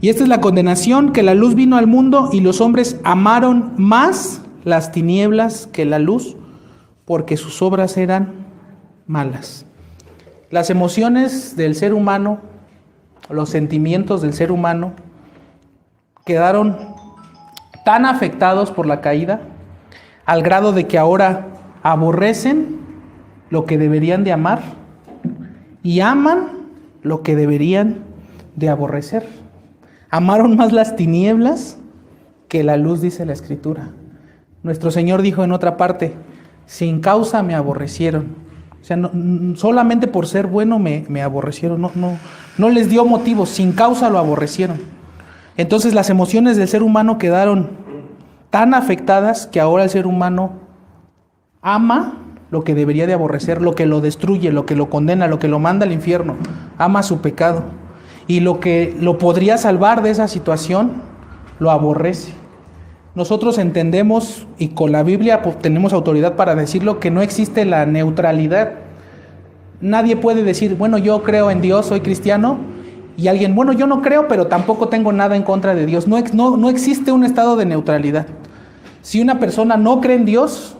Y esta es la condenación, que la luz vino al mundo y los hombres amaron más las tinieblas que la luz, porque sus obras eran malas. Las emociones del ser humano, los sentimientos del ser humano, quedaron tan afectados por la caída, al grado de que ahora aborrecen lo que deberían de amar y aman lo que deberían de aborrecer. Amaron más las tinieblas que la luz, dice la Escritura. Nuestro Señor dijo en otra parte, sin causa me aborrecieron. O sea, no, solamente por ser bueno me aborrecieron. No les dio motivo, sin causa lo aborrecieron. Entonces las emociones del ser humano quedaron tan afectadas que ahora el ser humano ama lo que debería de aborrecer, lo que lo destruye, lo que lo condena, lo que lo manda al infierno. Ama su pecado. Y lo que lo podría salvar de esa situación, lo aborrece. Nosotros entendemos, y con la Biblia tenemos autoridad para decirlo, que no existe la neutralidad. Nadie puede decir, bueno, yo creo en Dios, soy cristiano, y alguien, bueno, yo no creo, pero tampoco tengo nada en contra de Dios. No existe un estado de neutralidad. Si una persona no cree en Dios,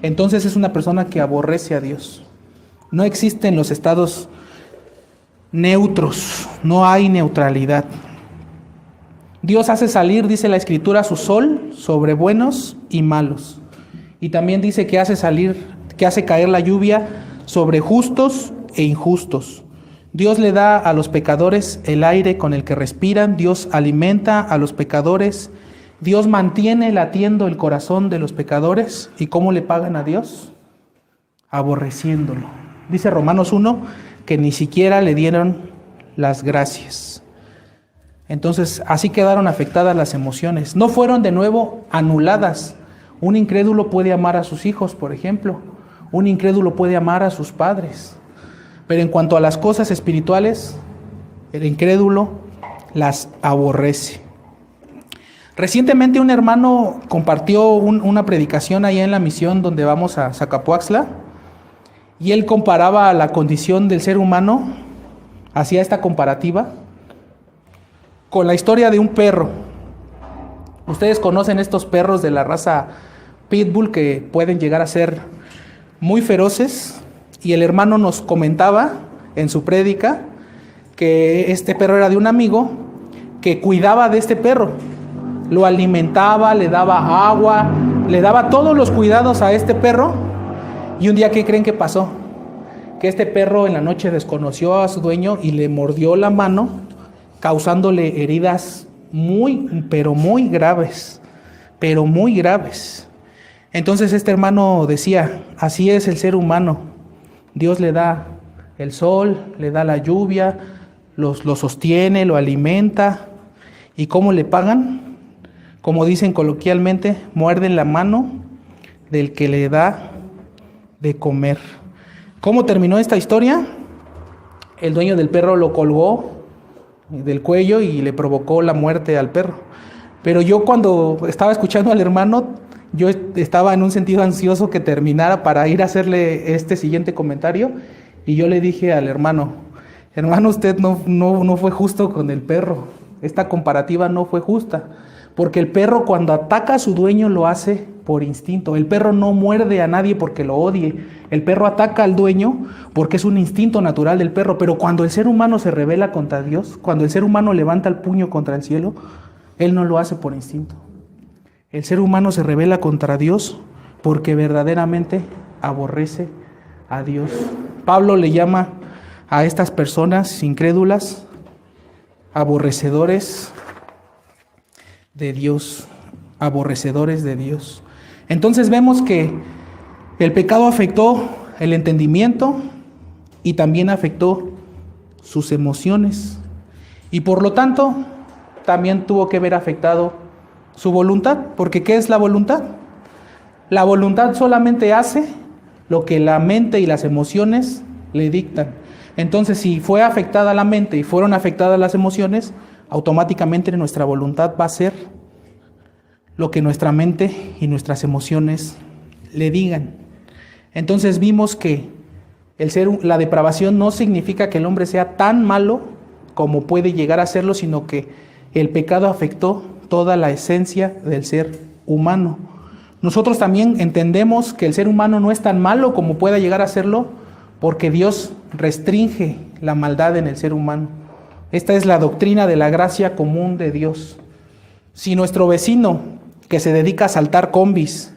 entonces es una persona que aborrece a Dios. No existen los estados neutros, no hay neutralidad. Dios hace salir, dice la Escritura, su sol sobre buenos y malos. Y también dice que hace caer la lluvia sobre justos e injustos. Dios le da a los pecadores el aire con el que respiran. Dios alimenta a los pecadores. Dios mantiene latiendo el corazón de los pecadores. ¿Y cómo le pagan a Dios? Aborreciéndolo. Dice Romanos 1 que ni siquiera le dieron las gracias. Entonces, así quedaron afectadas las emociones. No fueron de nuevo anuladas. Un incrédulo puede amar a sus hijos, por ejemplo. Un incrédulo puede amar a sus padres. Pero en cuanto a las cosas espirituales, el incrédulo las aborrece. Recientemente un hermano compartió una predicación allá en la misión donde vamos a Zacapuaxtla, y él comparaba la condición del ser humano, hacía esta comparativa con la historia de un perro. Ustedes conocen estos perros de la raza Pitbull que pueden llegar a ser muy feroces, y el hermano nos comentaba en su prédica que este perro era de un amigo que cuidaba de este perro, lo alimentaba, le daba agua, le daba todos los cuidados a este perro. Y un día, ¿qué creen que pasó? Que este perro en la noche desconoció a su dueño y le mordió la mano, causándole heridas pero muy graves. Entonces este hermano decía, así es el ser humano. Dios le da el sol, le da la lluvia, lo sostiene, lo alimenta. ¿Y cómo le pagan? Como dicen coloquialmente, muerden la mano del que le da de comer. ¿Cómo terminó esta historia? El dueño del perro lo colgó del cuello y le provocó la muerte al perro. Pero yo, cuando estaba escuchando al hermano, yo estaba en un sentido ansioso que terminara para ir a hacerle este siguiente comentario, y yo le dije al hermano, usted no fue justo con el perro. Esta comparativa no fue justa, porque el perro, cuando ataca a su dueño, lo hace por instinto. El perro no muerde a nadie porque lo odie. El perro ataca al dueño porque es un instinto natural del perro. Pero cuando el ser humano se rebela contra Dios, cuando el ser humano levanta el puño contra el cielo, él no lo hace por instinto. El ser humano se rebela contra Dios porque verdaderamente aborrece a Dios. Pablo le llama a estas personas incrédulas aborrecedores de Dios, aborrecedores de Dios. Entonces vemos que el pecado afectó el entendimiento y también afectó sus emociones, y por lo tanto también tuvo que ver afectado su voluntad, porque ¿qué es la voluntad? La voluntad solamente hace lo que la mente y las emociones le dictan. Entonces, si fue afectada la mente y fueron afectadas las emociones, automáticamente nuestra voluntad va a ser lo que nuestra mente y nuestras emociones le digan. Entonces vimos que la depravación no significa que el hombre sea tan malo como puede llegar a serlo, sino que el pecado afectó toda la esencia del ser humano. Nosotros también entendemos que el ser humano no es tan malo como pueda llegar a serlo, porque Dios restringe la maldad en el ser humano. Esta es la doctrina de la gracia común de Dios. Si nuestro vecino, que se dedica a saltar combis,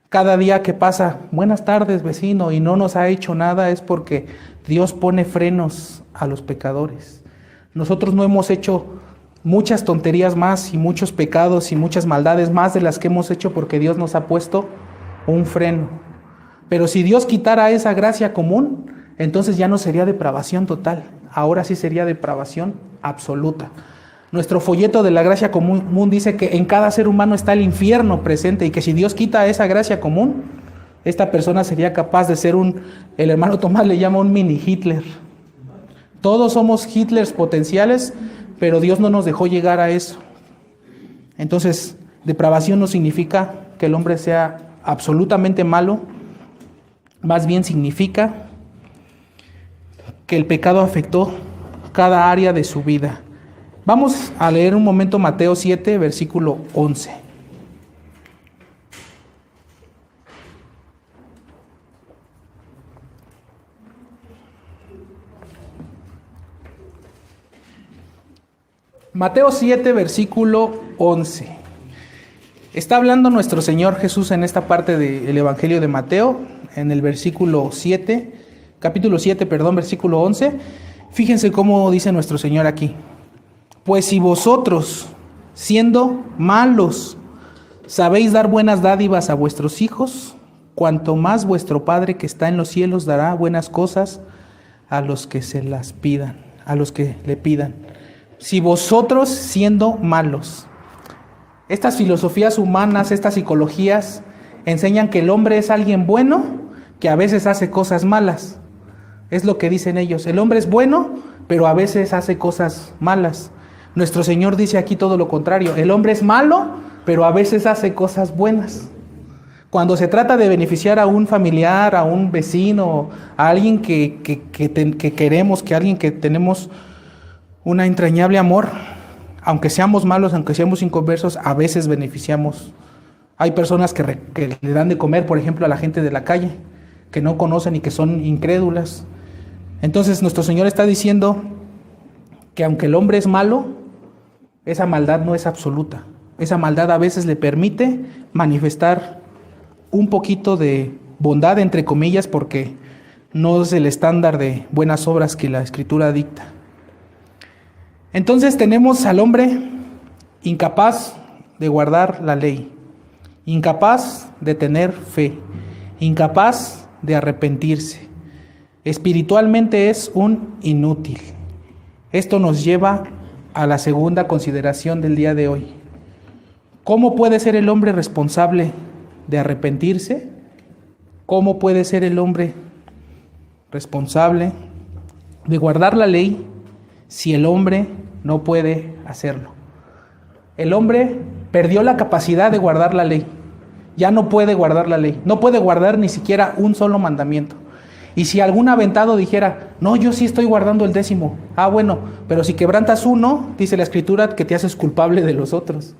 cada día que pasa, buenas tardes vecino, y no nos ha hecho nada, es porque Dios pone frenos a los pecadores. Nosotros no hemos hecho muchas tonterías más y muchos pecados y muchas maldades más de las que hemos hecho porque Dios nos ha puesto un freno. Pero si Dios quitara esa gracia común, entonces ya no sería depravación total, ahora sí sería depravación absoluta. Nuestro folleto de la gracia común dice que en cada ser humano está el infierno presente, y que si Dios quita esa gracia común, esta persona sería capaz de ser el hermano Tomás le llama un mini Hitler. Todos somos Hitlers potenciales, pero Dios no nos dejó llegar a eso. Entonces, depravación no significa que el hombre sea absolutamente malo, más bien significa que el pecado afectó cada área de su vida. Vamos a leer un momento Mateo 7, versículo 11. Mateo 7, versículo 11. Está hablando nuestro Señor Jesús en esta parte del Evangelio de Mateo, en el versículo 7, capítulo 7, perdón, versículo 11. Fíjense cómo dice nuestro Señor aquí. Pues si vosotros, siendo malos, sabéis dar buenas dádivas a vuestros hijos, cuanto más vuestro Padre que está en los cielos dará buenas cosas a los que se las pidan, a los que le pidan. Si vosotros siendo malos. Estas filosofías humanas, estas psicologías, enseñan que el hombre es alguien bueno que a veces hace cosas malas. Es lo que dicen ellos. El hombre es bueno, pero a veces hace cosas malas. Nuestro Señor dice aquí todo lo contrario. El hombre es malo, pero a veces hace cosas buenas. Cuando se trata de beneficiar a un familiar, a un vecino, a alguien que queremos, que alguien que tenemos un entrañable amor, aunque seamos malos, aunque seamos inconversos, a veces beneficiamos. Hay personas que le dan de comer, por ejemplo, a la gente de la calle, que no conocen y que son incrédulas. Entonces nuestro Señor está diciendo que aunque el hombre es malo, esa maldad no es absoluta. Esa maldad a veces le permite manifestar un poquito de bondad, entre comillas, porque no es el estándar de buenas obras que la Escritura dicta. Entonces tenemos al hombre incapaz de guardar la ley, incapaz de tener fe, incapaz de arrepentirse. Espiritualmente es un inútil. Esto nos lleva a la segunda consideración del día de hoy. ¿Cómo puede ser el hombre responsable de arrepentirse? ¿Cómo puede ser el hombre responsable de guardar la ley si el hombre no puede hacerlo? El hombre perdió la capacidad de guardar la ley. Ya no puede guardar la ley. No puede guardar ni siquiera un solo mandamiento. Y si algún aventado dijera, no, yo sí estoy guardando el 10º. Ah, bueno, pero si quebrantas uno, dice la Escritura que te haces culpable de los otros.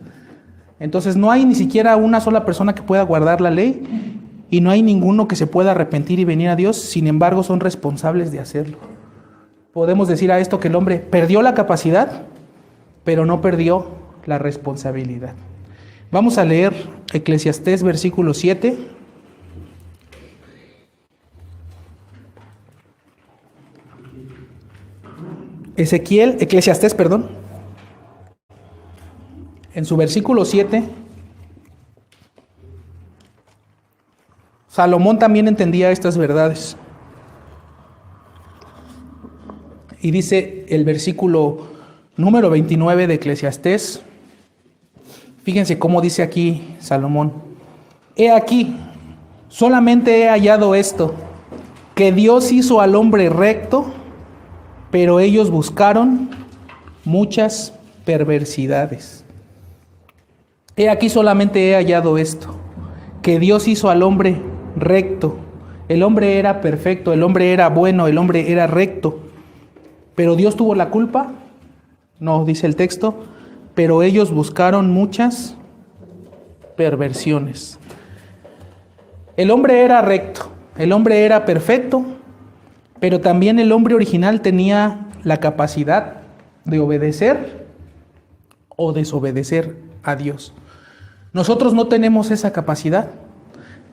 Entonces no hay ni siquiera una sola persona que pueda guardar la ley y no hay ninguno que se pueda arrepentir y venir a Dios. Sin embargo, son responsables de hacerlo. Podemos decir a esto que el hombre perdió la capacidad, pero no perdió la responsabilidad. Vamos a leer Eclesiastés versículo 7. Eclesiastés, en su versículo 7, Salomón también entendía estas verdades. Y dice el versículo número 29 de Eclesiastés, fíjense cómo dice aquí Salomón: he aquí, solamente he hallado esto, que Dios hizo al hombre recto, pero ellos buscaron muchas perversidades. He aquí solamente he hallado esto, que Dios hizo al hombre recto. El hombre era perfecto, el hombre era bueno, el hombre era recto. ¿Pero Dios tuvo la culpa? No, dice el texto, pero ellos buscaron muchas perversiones. El hombre era recto, el hombre era perfecto, pero también el hombre original tenía la capacidad de obedecer o desobedecer a Dios. Nosotros no tenemos esa capacidad.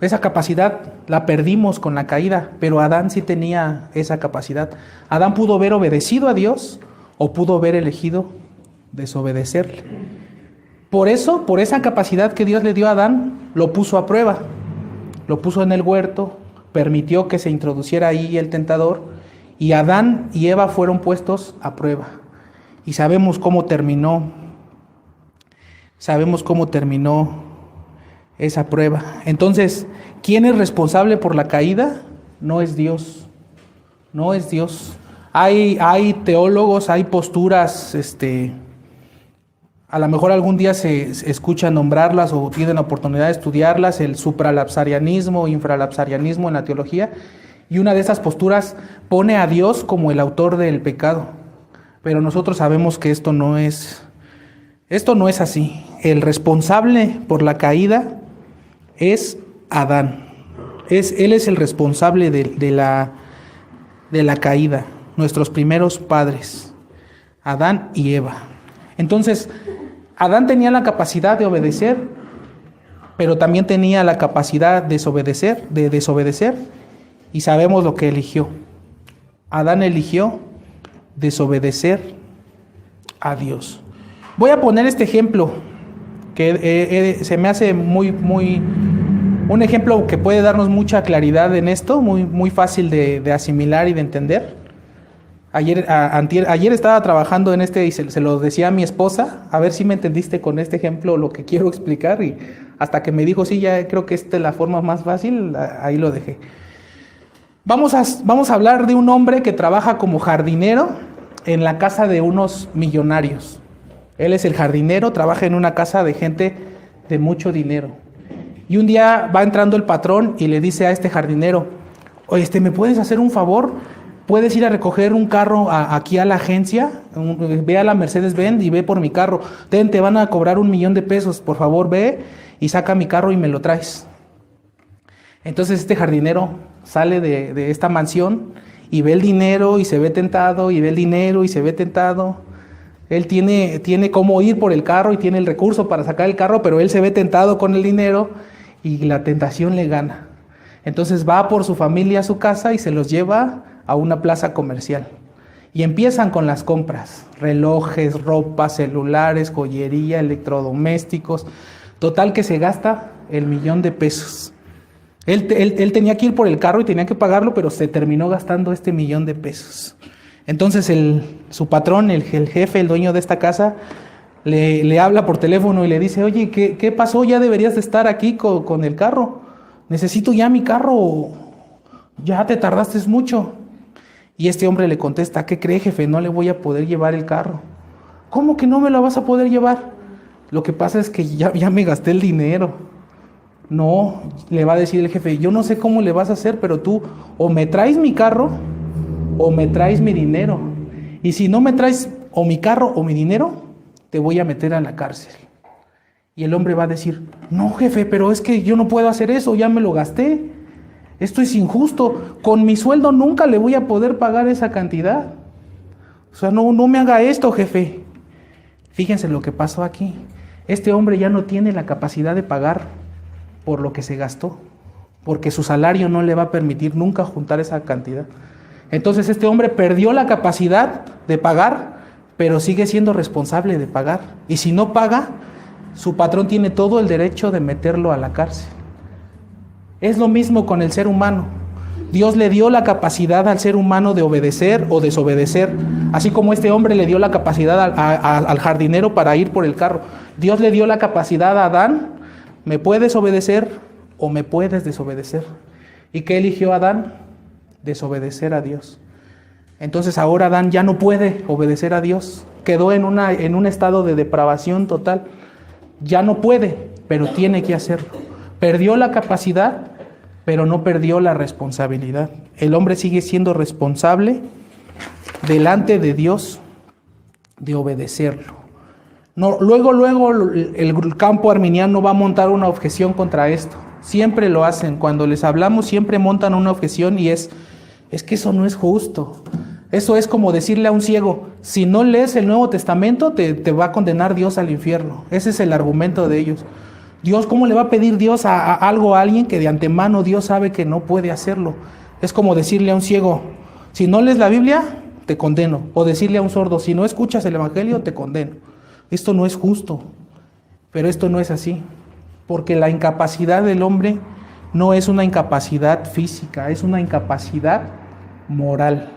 Esa capacidad la perdimos con la caída, pero Adán sí tenía esa capacidad. Adán pudo haber obedecido a Dios o pudo haber elegido desobedecerle. Por eso, por esa capacidad que Dios le dio a Adán, lo puso a prueba. Lo puso en el huerto, permitió que se introduciera ahí el tentador, y Adán y Eva fueron puestos a prueba. Y sabemos cómo terminó esa prueba. Entonces, ¿quién es responsable por la caída? No es Dios. No es Dios. Hay teólogos, hay posturas A lo mejor algún día se escucha nombrarlas o tienen la oportunidad de estudiarlas, el supralapsarianismo o infralapsarianismo en la teología, y una de esas posturas pone a Dios como el autor del pecado. Pero nosotros sabemos que esto no es así. El responsable por la caída es Adán. Él es el responsable de la caída, nuestros primeros padres, Adán y Eva. Entonces, Adán tenía la capacidad de obedecer, pero también tenía la capacidad de desobedecer, y sabemos lo que eligió. Adán eligió desobedecer a Dios. Voy a poner este ejemplo que se me hace un ejemplo que puede darnos mucha claridad en esto, muy fácil de asimilar y de entender. Ayer estaba trabajando en y se lo decía a mi esposa, a ver si me entendiste con este ejemplo lo que quiero explicar, y hasta que me dijo, sí, ya creo que esta es la forma más fácil, ahí lo dejé. Vamos a hablar de un hombre que trabaja como jardinero en la casa de unos millonarios. Él es el jardinero, trabaja en una casa de gente de mucho dinero. Y un día va entrando el patrón y le dice a este jardinero, oye, ¿me puedes hacer un favor? ¿Puedes ir a recoger un carro aquí a la agencia? Ve a la Mercedes-Benz y ve por mi carro. Te van a cobrar $1,000,000, por favor ve y saca mi carro y me lo traes. Entonces este jardinero sale de esta mansión y ve el dinero y se ve tentado, y ve el dinero y se ve tentado. Él tiene cómo ir por el carro y tiene el recurso para sacar el carro, pero él se ve tentado con el dinero y la tentación le gana. Entonces va por su familia a su casa y se los lleva a una plaza comercial. Y empiezan con las compras, relojes, ropa, celulares, joyería, electrodomésticos. Total que se gasta $1,000,000. Él tenía que ir por el carro y tenía que pagarlo, pero se terminó gastando $1,000,000. Entonces su patrón, el jefe, el dueño de esta casa, le habla por teléfono y le dice, oye, ¿qué pasó? Ya deberías de estar aquí con el carro. Necesito ya mi carro, ya te tardaste mucho. Y este hombre le contesta, ¿qué cree, jefe? No le voy a poder llevar el carro. ¿Cómo que no me lo vas a poder llevar? Lo que pasa es que ya me gasté el dinero. No, le va a decir el jefe, yo no sé cómo le vas a hacer, pero tú o me traes mi carro o me traes mi dinero. Y si no me traes o mi carro o mi dinero, te voy a meter a la cárcel. Y el hombre va a decir, no, jefe, pero es que yo no puedo hacer eso, ya me lo gasté. Esto es injusto, con mi sueldo nunca le voy a poder pagar esa cantidad. O sea, no me haga esto, jefe. Fíjense lo que pasó aquí. Este hombre ya no tiene la capacidad de pagar por lo que se gastó, porque su salario no le va a permitir nunca juntar esa cantidad. Entonces este hombre perdió la capacidad de pagar, pero sigue siendo responsable de pagar. Y si no paga, su patrón tiene todo el derecho de meterlo a la cárcel. Es lo mismo con el ser humano. Dios le dio la capacidad al ser humano de obedecer o desobedecer, así como este hombre le dio la capacidad al jardinero para ir por el carro. Dios le dio la capacidad a Adán, me puedes obedecer o me puedes desobedecer. ¿Y qué eligió Adán? Desobedecer a Dios. Entonces ahora Adán ya no puede obedecer a Dios, quedó en un estado de depravación total. Ya no puede, pero tiene que hacerlo. Perdió la capacidad, pero no perdió la responsabilidad. El hombre sigue siendo responsable delante de Dios de obedecerlo. No, luego el campo arminiano va a montar una objeción contra esto. Siempre lo hacen. Cuando les hablamos siempre montan una objeción y es que eso no es justo. Eso es como decirle a un ciego, si no lees el Nuevo Testamento te va a condenar Dios al infierno. Ese es el argumento de ellos. Dios, ¿cómo le va a pedir Dios a alguien que de antemano Dios sabe que no puede hacerlo? Es como decirle a un ciego, si no lees la Biblia, te condeno. O decirle a un sordo, si no escuchas el Evangelio, te condeno. Esto no es justo, pero esto no es así. Porque la incapacidad del hombre no es una incapacidad física, es una incapacidad moral.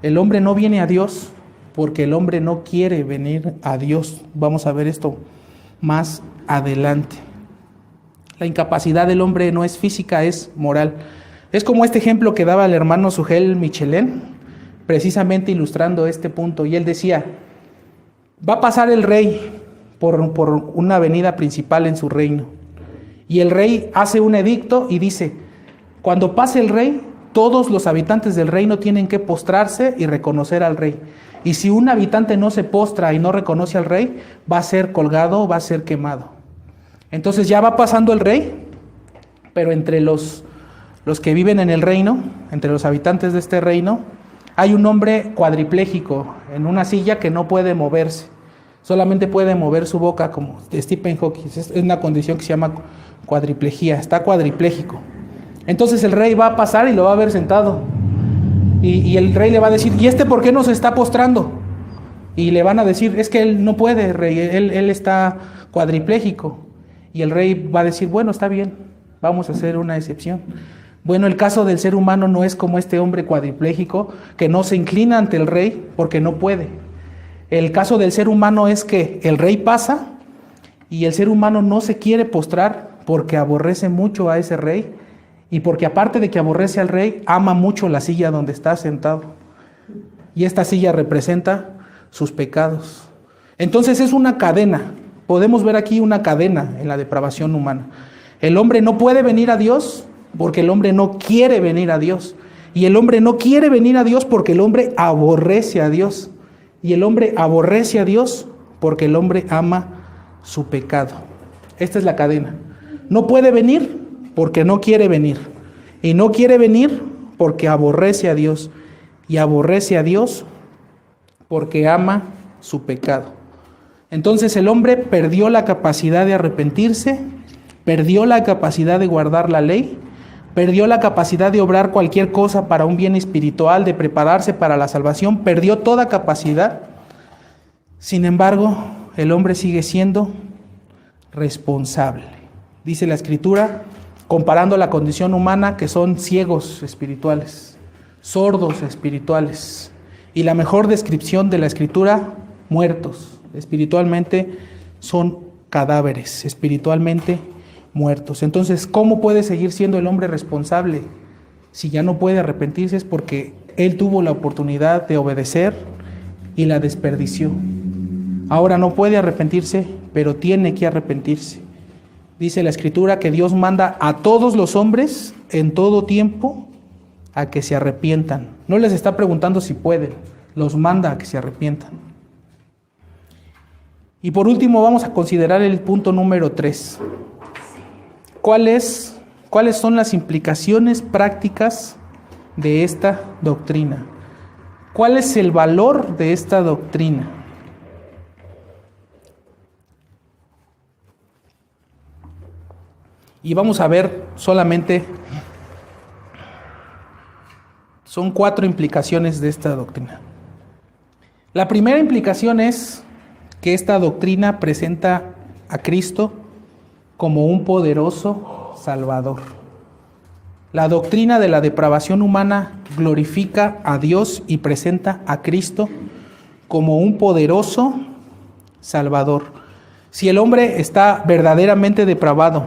El hombre no viene a Dios porque el hombre no quiere venir a Dios. Vamos a ver esto más adelante. La incapacidad del hombre no es física, es moral. Es como este ejemplo que daba el hermano Sugel Michelén, precisamente ilustrando este punto. Y él decía, va a pasar el rey por una avenida principal en su reino. Y el rey hace un edicto y dice, cuando pase el rey, todos los habitantes del reino tienen que postrarse y reconocer al rey. Y si un habitante no se postra y no reconoce al rey, va a ser colgado, va a ser quemado. Entonces ya va pasando el rey, pero entre los que viven en el reino, entre los habitantes de este reino, hay un hombre cuadripléjico en una silla que no puede moverse. Solamente puede mover su boca, como Stephen Hawking. Es una condición que se llama cuadriplejía, está cuadripléjico. Entonces el rey va a pasar y lo va a ver sentado. Y el rey le va a decir, ¿y por qué no se está postrando? Y le van a decir, es que él no puede, rey, él está cuadripléjico. Y el rey va a decir, bueno, está bien, vamos a hacer una excepción. Bueno, el caso del ser humano no es como este hombre cuadripléjico que no se inclina ante el rey porque no puede. El caso del ser humano es que el rey pasa y el ser humano no se quiere postrar porque aborrece mucho a ese rey y porque aparte de que aborrece al rey, ama mucho la silla donde está sentado. Y esta silla representa sus pecados. Entonces es una cadena. Podemos ver aquí una cadena en la depravación humana. El hombre no puede venir a Dios porque el hombre no quiere venir a Dios. Y el hombre no quiere venir a Dios porque el hombre aborrece a Dios. Y el hombre aborrece a Dios porque el hombre ama su pecado. Esta es la cadena. No puede venir porque no quiere venir. Y no quiere venir porque aborrece a Dios. Y aborrece a Dios porque ama su pecado. Entonces el hombre perdió la capacidad de arrepentirse, perdió la capacidad de guardar la ley, perdió la capacidad de obrar cualquier cosa para un bien espiritual, de prepararse para la salvación, perdió toda capacidad. Sin embargo, el hombre sigue siendo responsable. Dice la Escritura, comparando la condición humana, que son ciegos espirituales, sordos espirituales. Y la mejor descripción de la Escritura, muertos. Espiritualmente son cadáveres, espiritualmente muertos. Entonces, ¿cómo puede seguir siendo el hombre responsable? Si ya no puede arrepentirse es porque él tuvo la oportunidad de obedecer y la desperdició. Ahora no puede arrepentirse, pero tiene que arrepentirse. Dice la Escritura que Dios manda a todos los hombres en todo tiempo a que se arrepientan. No les está preguntando si pueden, los manda a que se arrepientan. Y por último vamos a considerar el punto número 3. ¿Cuáles son las implicaciones prácticas de esta doctrina? ¿Cuál es el valor de esta doctrina? Y vamos a ver solamente, son 4 implicaciones de esta doctrina. La primera implicación es que esta doctrina presenta a Cristo como un poderoso Salvador. La doctrina de la depravación humana glorifica a Dios y presenta a Cristo como un poderoso Salvador. Si el hombre está verdaderamente depravado,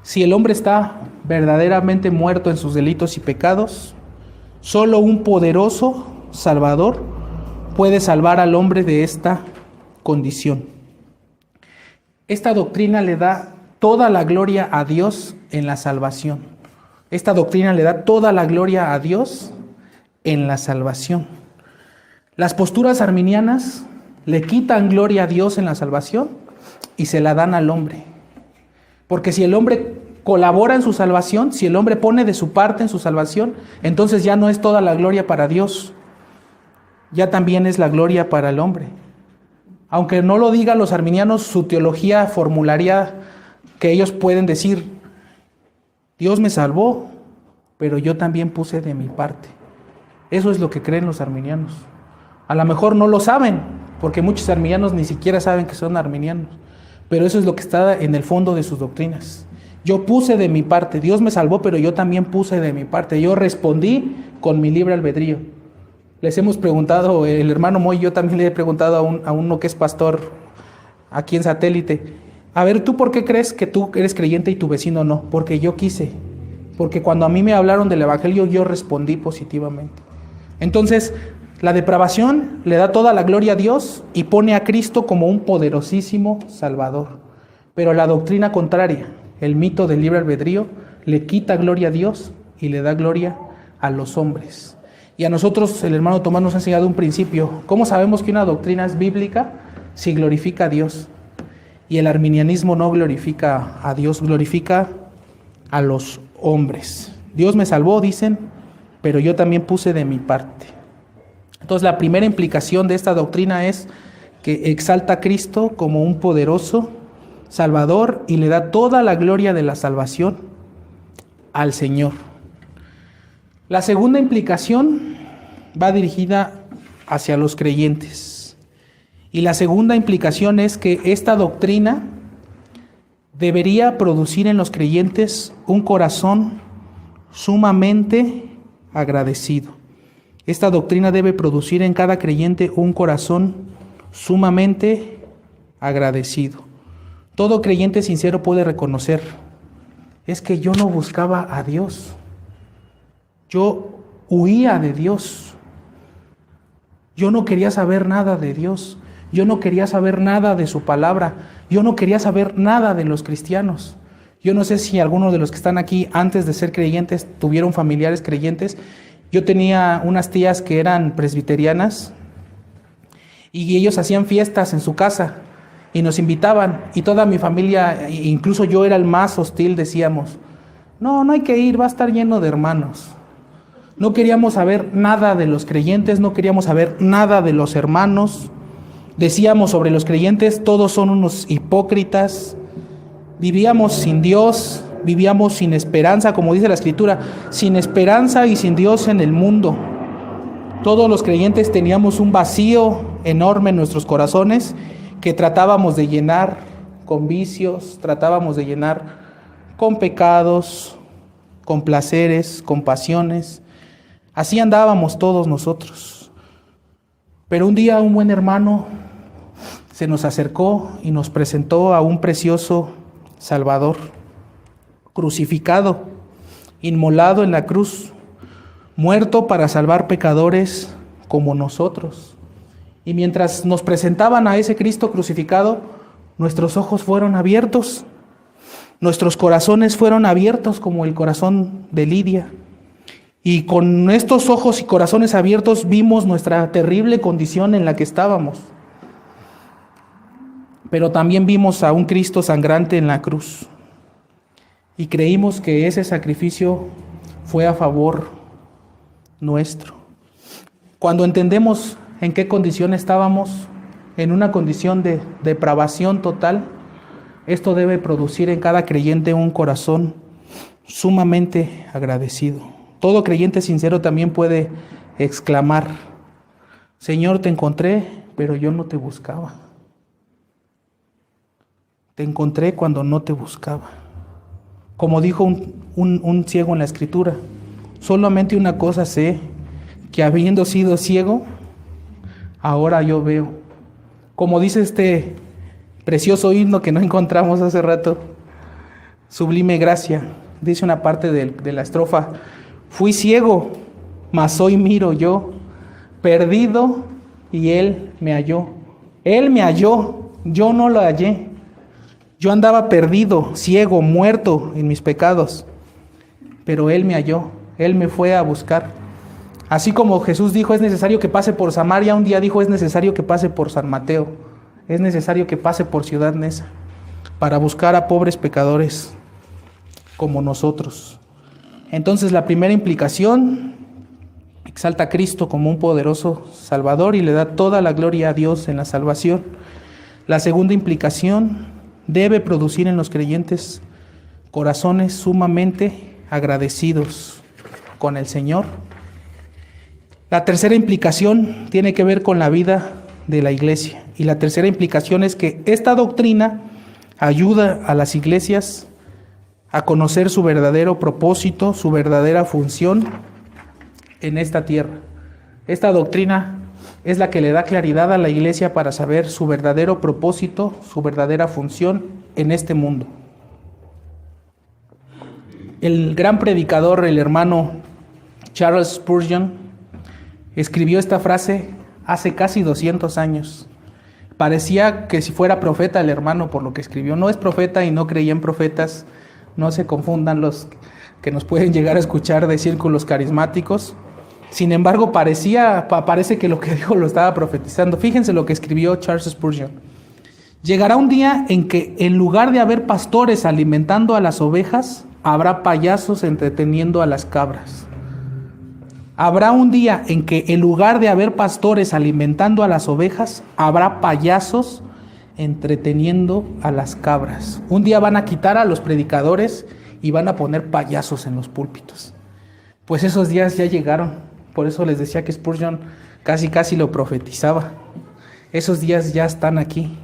si el hombre está verdaderamente muerto en sus delitos y pecados, solo un poderoso Salvador puede salvar al hombre de esta condición. Esta doctrina le da toda la gloria a Dios en la salvación. Esta doctrina le da toda la gloria a Dios en la salvación. Las posturas arminianas le quitan gloria a Dios en la salvación y se la dan al hombre. Porque si el hombre colabora en su salvación, si el hombre pone de su parte en su salvación, entonces ya no es toda la gloria para Dios, ya también es la gloria para el hombre. Aunque no lo digan los arminianos, su teología formularia que ellos pueden decir, Dios me salvó, pero yo también puse de mi parte. Eso es lo que creen los arminianos. A lo mejor no lo saben, porque muchos arminianos ni siquiera saben que son arminianos, pero eso es lo que está en el fondo de sus doctrinas. Yo puse de mi parte, Dios me salvó, pero yo también puse de mi parte. Yo respondí con mi libre albedrío. Les hemos preguntado, el hermano Moy y yo también le he preguntado a uno que es pastor aquí en Satélite, a ver, ¿tú por qué crees que tú eres creyente y tu vecino no? Porque yo quise, porque cuando a mí me hablaron del evangelio yo respondí positivamente. Entonces, La depravación le da toda la gloria a Dios y pone a Cristo como un poderosísimo Salvador. Pero la doctrina contraria, el mito del libre albedrío, le quita gloria a Dios y le da gloria a los hombres. Y a nosotros el hermano Tomás nos ha enseñado un principio. ¿Cómo sabemos que una doctrina es bíblica? Si glorifica a Dios. Y el arminianismo no glorifica a Dios, glorifica a los hombres. Dios me salvó, dicen, pero yo también puse de mi parte. Entonces la primera implicación de esta doctrina es que exalta a Cristo como un poderoso Salvador y le da toda la gloria de la salvación al Señor. La segunda implicación va dirigida hacia los creyentes. Y la segunda implicación es que esta doctrina debería producir en los creyentes un corazón sumamente agradecido. Esta doctrina debe producir en cada creyente un corazón sumamente agradecido. Todo creyente sincero puede reconocer, es que yo no buscaba a Dios, yo huía de Dios, yo no quería saber nada de Dios, yo no quería saber nada de su palabra, yo no quería saber nada de los cristianos. Yo no sé si algunos de los que están aquí antes de ser creyentes tuvieron familiares creyentes. Yo tenía unas tías que eran presbiterianas y ellos hacían fiestas en su casa y nos invitaban, y toda mi familia, incluso yo era el más hostil, decíamos, no hay que ir, va a estar lleno de hermanos. No queríamos saber nada de los creyentes, no queríamos saber nada de los hermanos. Decíamos sobre los creyentes, todos son unos hipócritas, vivíamos sin Dios, vivíamos sin esperanza, como dice la Escritura, sin esperanza y sin Dios en el mundo. Todos los creyentes teníamos un vacío enorme en nuestros corazones que tratábamos de llenar con vicios, tratábamos de llenar con pecados, con placeres, con pasiones. Así andábamos todos nosotros. Pero un día un buen hermano se nos acercó y nos presentó a un precioso Salvador, crucificado, inmolado en la cruz, muerto para salvar pecadores como nosotros. Y mientras nos presentaban a ese Cristo crucificado, nuestros ojos fueron abiertos, nuestros corazones fueron abiertos como el corazón de Lidia. Y con estos ojos y corazones abiertos vimos nuestra terrible condición en la que estábamos. Pero también vimos a un Cristo sangrante en la cruz. Y creímos que ese sacrificio fue a favor nuestro. Cuando entendemos en qué condición estábamos, en una condición de depravación total, esto debe producir en cada creyente un corazón sumamente agradecido. Todo creyente sincero también puede exclamar, Señor, te encontré, pero yo no te buscaba. Te encontré cuando no te buscaba. Como dijo un ciego en la Escritura, solamente una cosa sé, que habiendo sido ciego, ahora yo veo. Como dice este precioso himno que no encontramos hace rato, Sublime Gracia, dice una parte de la estrofa, fui ciego, mas hoy miro yo, perdido, y Él me halló. Él me halló, yo no lo hallé. Yo andaba perdido, ciego, muerto en mis pecados, pero Él me halló, Él me fue a buscar. Así como Jesús dijo, es necesario que pase por Samaria, un día dijo, es necesario que pase por San Mateo, es necesario que pase por Ciudad Neza, para buscar a pobres pecadores como nosotros. Entonces la primera implicación, exalta a Cristo como un poderoso Salvador y le da toda la gloria a Dios en la salvación. La segunda implicación, debe producir en los creyentes corazones sumamente agradecidos con el Señor. La tercera implicación tiene que ver con la vida de la iglesia. Y la tercera implicación es que esta doctrina ayuda a las iglesias a conocer su verdadero propósito, su verdadera función en esta tierra. Esta doctrina es la que le da claridad a la iglesia para saber su verdadero propósito, su verdadera función en este mundo. El gran predicador, el hermano Charles Spurgeon, escribió esta frase hace casi 200 años. Parecía que si fuera profeta el hermano por lo que escribió. No es profeta y no creía en profetas. No se confundan los que nos pueden llegar a escuchar de círculos carismáticos. Sin embargo, parece que lo que dijo lo estaba profetizando. Fíjense lo que escribió Charles Spurgeon. Llegará un día en que en lugar de haber pastores alimentando a las ovejas, habrá payasos entreteniendo a las cabras. Habrá un día en que en lugar de haber pastores alimentando a las ovejas, habrá payasos entreteniendo a las cabras. Un día van a quitar a los predicadores y van a poner payasos en los púlpitos. Pues esos días ya llegaron. Por eso les decía que Spurgeon casi lo profetizaba. Esos días ya están aquí.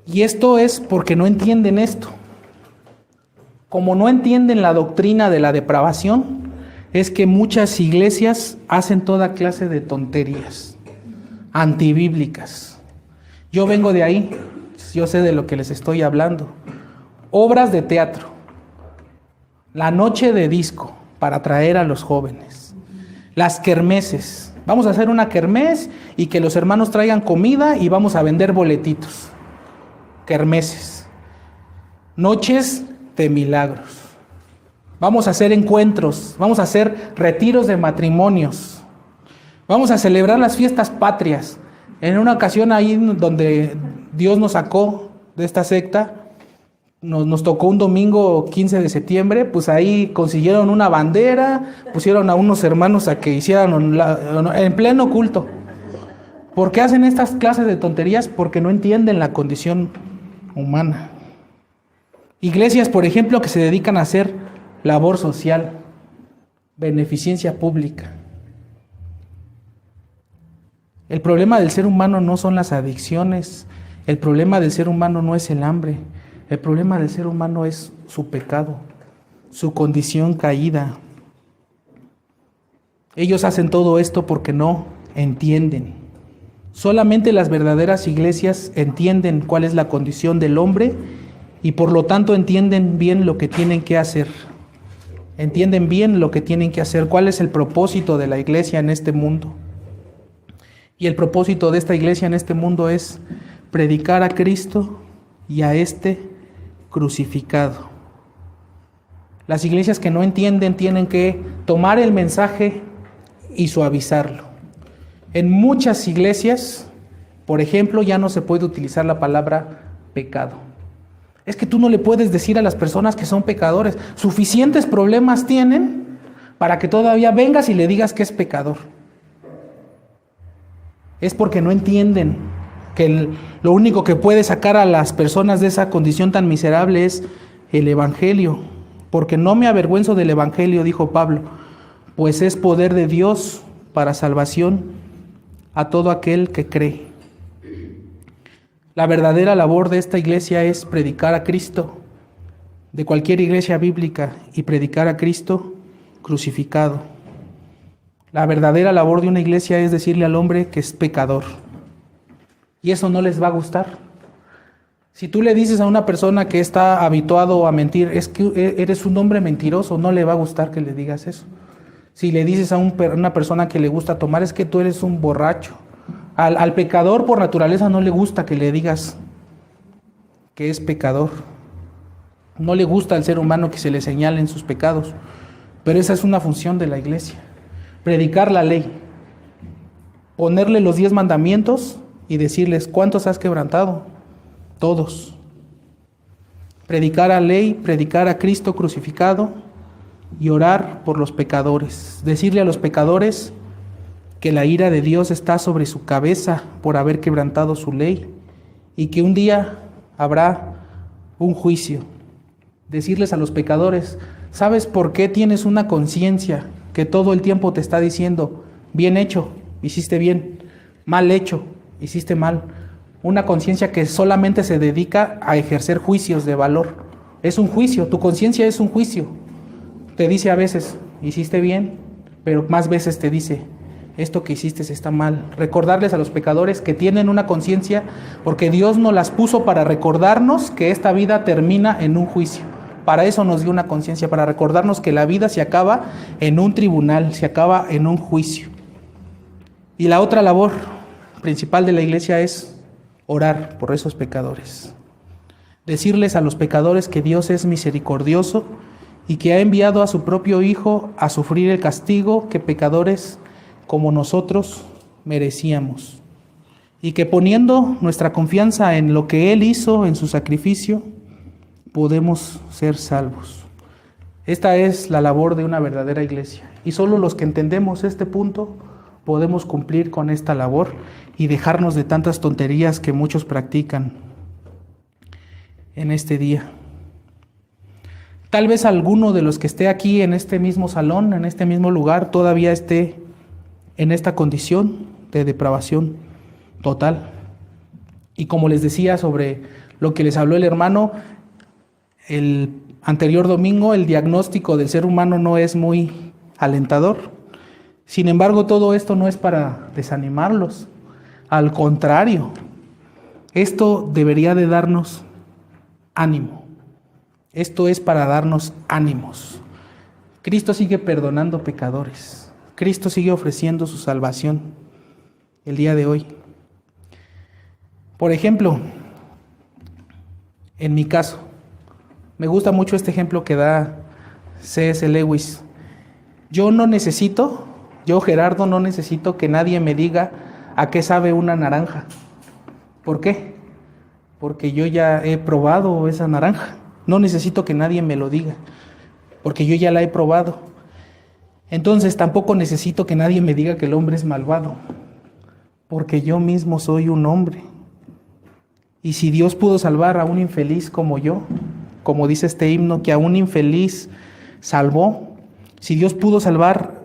Y esto es porque no entienden esto. Como no entienden la doctrina de la depravación, es que muchas iglesias hacen toda clase de tonterías antibíblicas. Yo vengo de ahí, yo sé de lo que les estoy hablando. Obras de teatro, la noche de disco para atraer a los jóvenes, las kermeses. Vamos a hacer una kermés y que los hermanos traigan comida y vamos a vender boletitos. Kermeses, noches de milagros. Vamos a hacer encuentros, vamos a hacer retiros de matrimonios, vamos a celebrar las fiestas patrias. En una ocasión ahí donde Dios nos sacó de esta secta, nos tocó un domingo 15 de septiembre, pues ahí consiguieron una bandera, pusieron a unos hermanos a que hicieran en pleno culto. ¿Por qué hacen estas clases de tonterías? Porque no entienden la condición humana. Iglesias, por ejemplo, que se dedican a hacer labor social, beneficencia pública. El problema del ser humano no son las adicciones, el problema del ser humano no es el hambre, el problema del ser humano es su pecado, su condición caída. Ellos hacen todo esto porque no entienden. Solamente las verdaderas iglesias entienden cuál es la condición del hombre y por lo tanto entienden bien lo que tienen que hacer. Entienden bien lo que tienen que hacer, cuál es el propósito de la iglesia en este mundo. Y el propósito de esta iglesia en este mundo es predicar a Cristo y a este crucificado. Las iglesias que no entienden tienen que tomar el mensaje y suavizarlo. En muchas iglesias, por ejemplo, ya no se puede utilizar la palabra pecado. Es que tú no le puedes decir a las personas que son pecadores. Suficientes problemas tienen para que todavía vengas y le digas que es pecador. Es porque no entienden que lo único que puede sacar a las personas de esa condición tan miserable es el Evangelio. Porque no me avergüenzo del Evangelio, dijo Pablo, pues es poder de Dios para salvación a todo aquel que cree. La verdadera labor de esta iglesia es predicar a Cristo, de cualquier iglesia bíblica, y predicar a Cristo crucificado. La verdadera labor de una iglesia es decirle al hombre que es pecador. Y eso no les va a gustar. Si tú le dices a una persona que está habituado a mentir, es que eres un hombre mentiroso, no le va a gustar que le digas eso. Si le dices a una persona que le gusta tomar, es que tú eres un borracho. Al pecador por naturaleza no le gusta que le digas que es pecador. No le gusta al ser humano que se le señalen sus pecados. Pero esa es una función de la iglesia. Predicar la ley. Ponerle los 10 mandamientos y decirles, ¿cuántos has quebrantado? Todos. Predicar la ley, predicar a Cristo crucificado y orar por los pecadores. Decirle a los pecadores que la ira de Dios está sobre su cabeza por haber quebrantado su ley y que un día habrá un juicio. Decirles a los pecadores, ¿sabes por qué tienes una conciencia que todo el tiempo te está diciendo, bien hecho, hiciste bien, mal hecho, hiciste mal? Una conciencia que solamente se dedica a ejercer juicios de valor. Es un juicio, tu conciencia es un juicio. Te dice a veces, hiciste bien, pero más veces te dice, esto que hiciste está mal. Recordarles a los pecadores que tienen una conciencia, porque Dios nos las puso para recordarnos que esta vida termina en un juicio. Para eso nos dio una conciencia, para recordarnos que la vida se acaba en un tribunal, se acaba en un juicio. Y la otra labor principal de la iglesia es orar por esos pecadores. Decirles a los pecadores que Dios es misericordioso y que ha enviado a su propio Hijo a sufrir el castigo que pecadores como nosotros merecíamos. Y que poniendo nuestra confianza en lo que Él hizo, en su sacrificio, podemos ser salvos. Esta es la labor de una verdadera iglesia. Y solo los que entendemos este punto podemos cumplir con esta labor y dejarnos de tantas tonterías que muchos practican en este día. Tal vez alguno de los que esté aquí en este mismo salón, en este mismo lugar, todavía esté en esta condición de depravación total. Y como les decía sobre lo que les habló el hermano, el anterior domingo, el diagnóstico del ser humano no es muy alentador. Sin embargo, todo esto no es para desanimarlos. Al contrario, esto debería de darnos ánimo. Esto es para darnos ánimos. Cristo sigue perdonando pecadores. Cristo sigue ofreciendo su salvación el día de hoy. Por ejemplo, en mi caso, me gusta mucho este ejemplo que da C.S. Lewis. Yo, Gerardo, no necesito que nadie me diga a qué sabe una naranja. ¿Por qué? Porque yo ya he probado esa naranja. No necesito que nadie me lo diga, porque yo ya la he probado. Entonces tampoco necesito que nadie me diga que el hombre es malvado, porque yo mismo soy un hombre. Y si Dios pudo salvar a un infeliz como yo, como dice este himno, que a un infeliz salvó, si Dios pudo salvar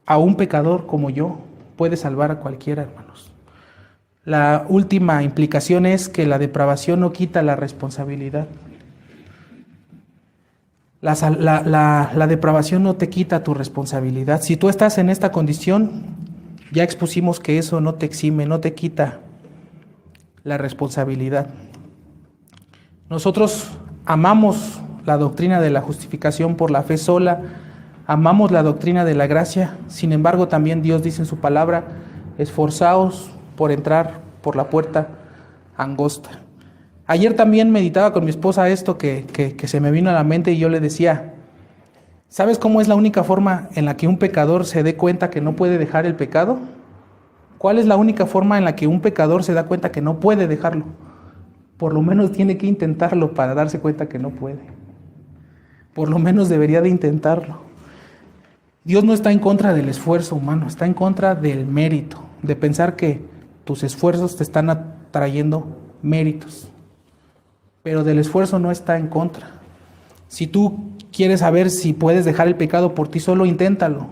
a un pecador como yo, puede salvar a cualquiera, hermanos. La última implicación es que la depravación no quita la responsabilidad. La depravación no te quita tu responsabilidad. Si tú estás en esta condición, ya expusimos que eso no te exime, no te quita la responsabilidad. Nosotros amamos la doctrina de la justificación por la fe sola, amamos la doctrina de la gracia. Sin embargo, también Dios dice en su palabra: esforzaos por entrar por la puerta angosta. Ayer también meditaba con mi esposa esto que se me vino a la mente, y yo le decía: ¿sabes cómo es la única forma en la que un pecador se dé cuenta que no puede dejar el pecado? ¿Cuál es la única forma en la que un pecador se da cuenta que no puede dejarlo? Por lo menos tiene que intentarlo para darse cuenta que no puede. Por lo menos debería de intentarlo. Dios no está en contra del esfuerzo humano, está en contra del mérito, de pensar que tus esfuerzos te están atrayendo méritos. Pero del esfuerzo no está en contra. Si tú quieres saber si puedes dejar el pecado por ti solo, inténtalo.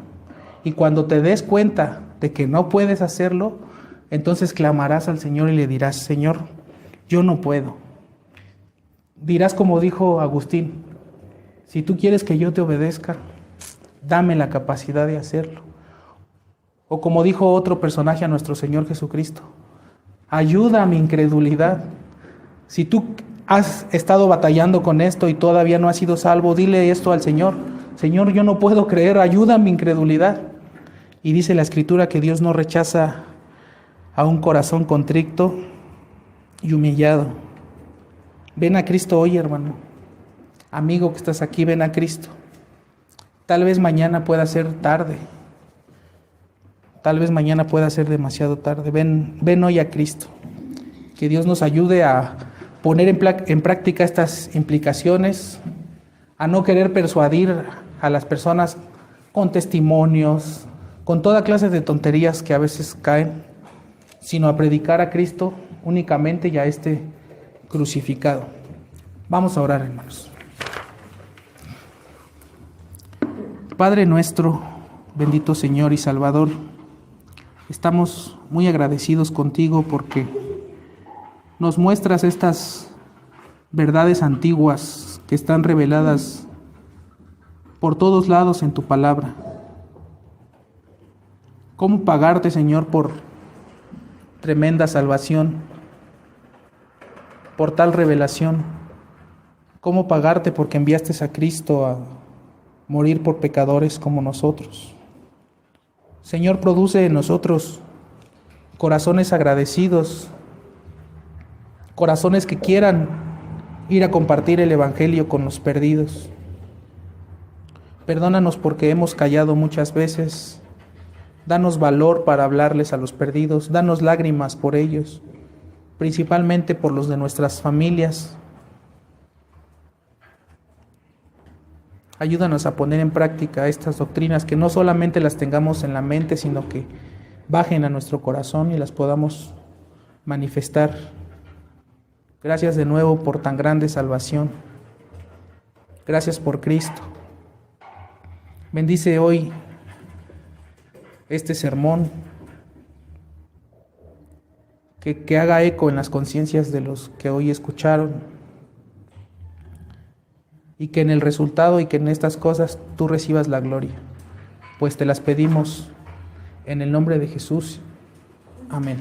Y cuando te des cuenta de que no puedes hacerlo, entonces clamarás al Señor y le dirás: Señor, yo no puedo. Dirás como dijo Agustín: si tú quieres que yo te obedezca, dame la capacidad de hacerlo. O como dijo otro personaje a nuestro Señor Jesucristo: ayuda a mi incredulidad. Si tú has estado batallando con esto y todavía no has sido salvo, dile esto al Señor: Señor, yo no puedo creer, ayuda a mi incredulidad. Y dice la Escritura que Dios no rechaza a un corazón contrito y humillado. Ven a Cristo hoy, hermano. Amigo que estás aquí, ven a Cristo. Tal vez mañana pueda ser tarde. Tal vez mañana pueda ser demasiado tarde. Ven hoy a Cristo. Que Dios nos ayude a poner en práctica estas implicaciones, a no querer persuadir a las personas con testimonios, con toda clase de tonterías que a veces caen, sino a predicar a Cristo únicamente y a este crucificado. Vamos a orar, hermanos. Padre nuestro, bendito Señor y Salvador, estamos muy agradecidos contigo porque nos muestras estas verdades antiguas que están reveladas por todos lados en tu palabra. ¿Cómo pagarte, Señor, por tremenda salvación, por tal revelación? ¿Cómo pagarte porque enviaste a Cristo a morir por pecadores como nosotros? Señor, produce en nosotros corazones agradecidos, corazones que quieran ir a compartir el Evangelio con los perdidos. Perdónanos porque hemos callado muchas veces. Danos valor para hablarles a los perdidos. Danos lágrimas por ellos, principalmente por los de nuestras familias. Ayúdanos a poner en práctica estas doctrinas, que no solamente las tengamos en la mente, sino que bajen a nuestro corazón y las podamos manifestar. Gracias de nuevo por tan grande salvación. Gracias por Cristo. Bendice hoy este sermón, que haga eco en las conciencias de los que hoy escucharon, y que en el resultado y que en estas cosas tú recibas la gloria, pues te las pedimos en el nombre de Jesús. Amén.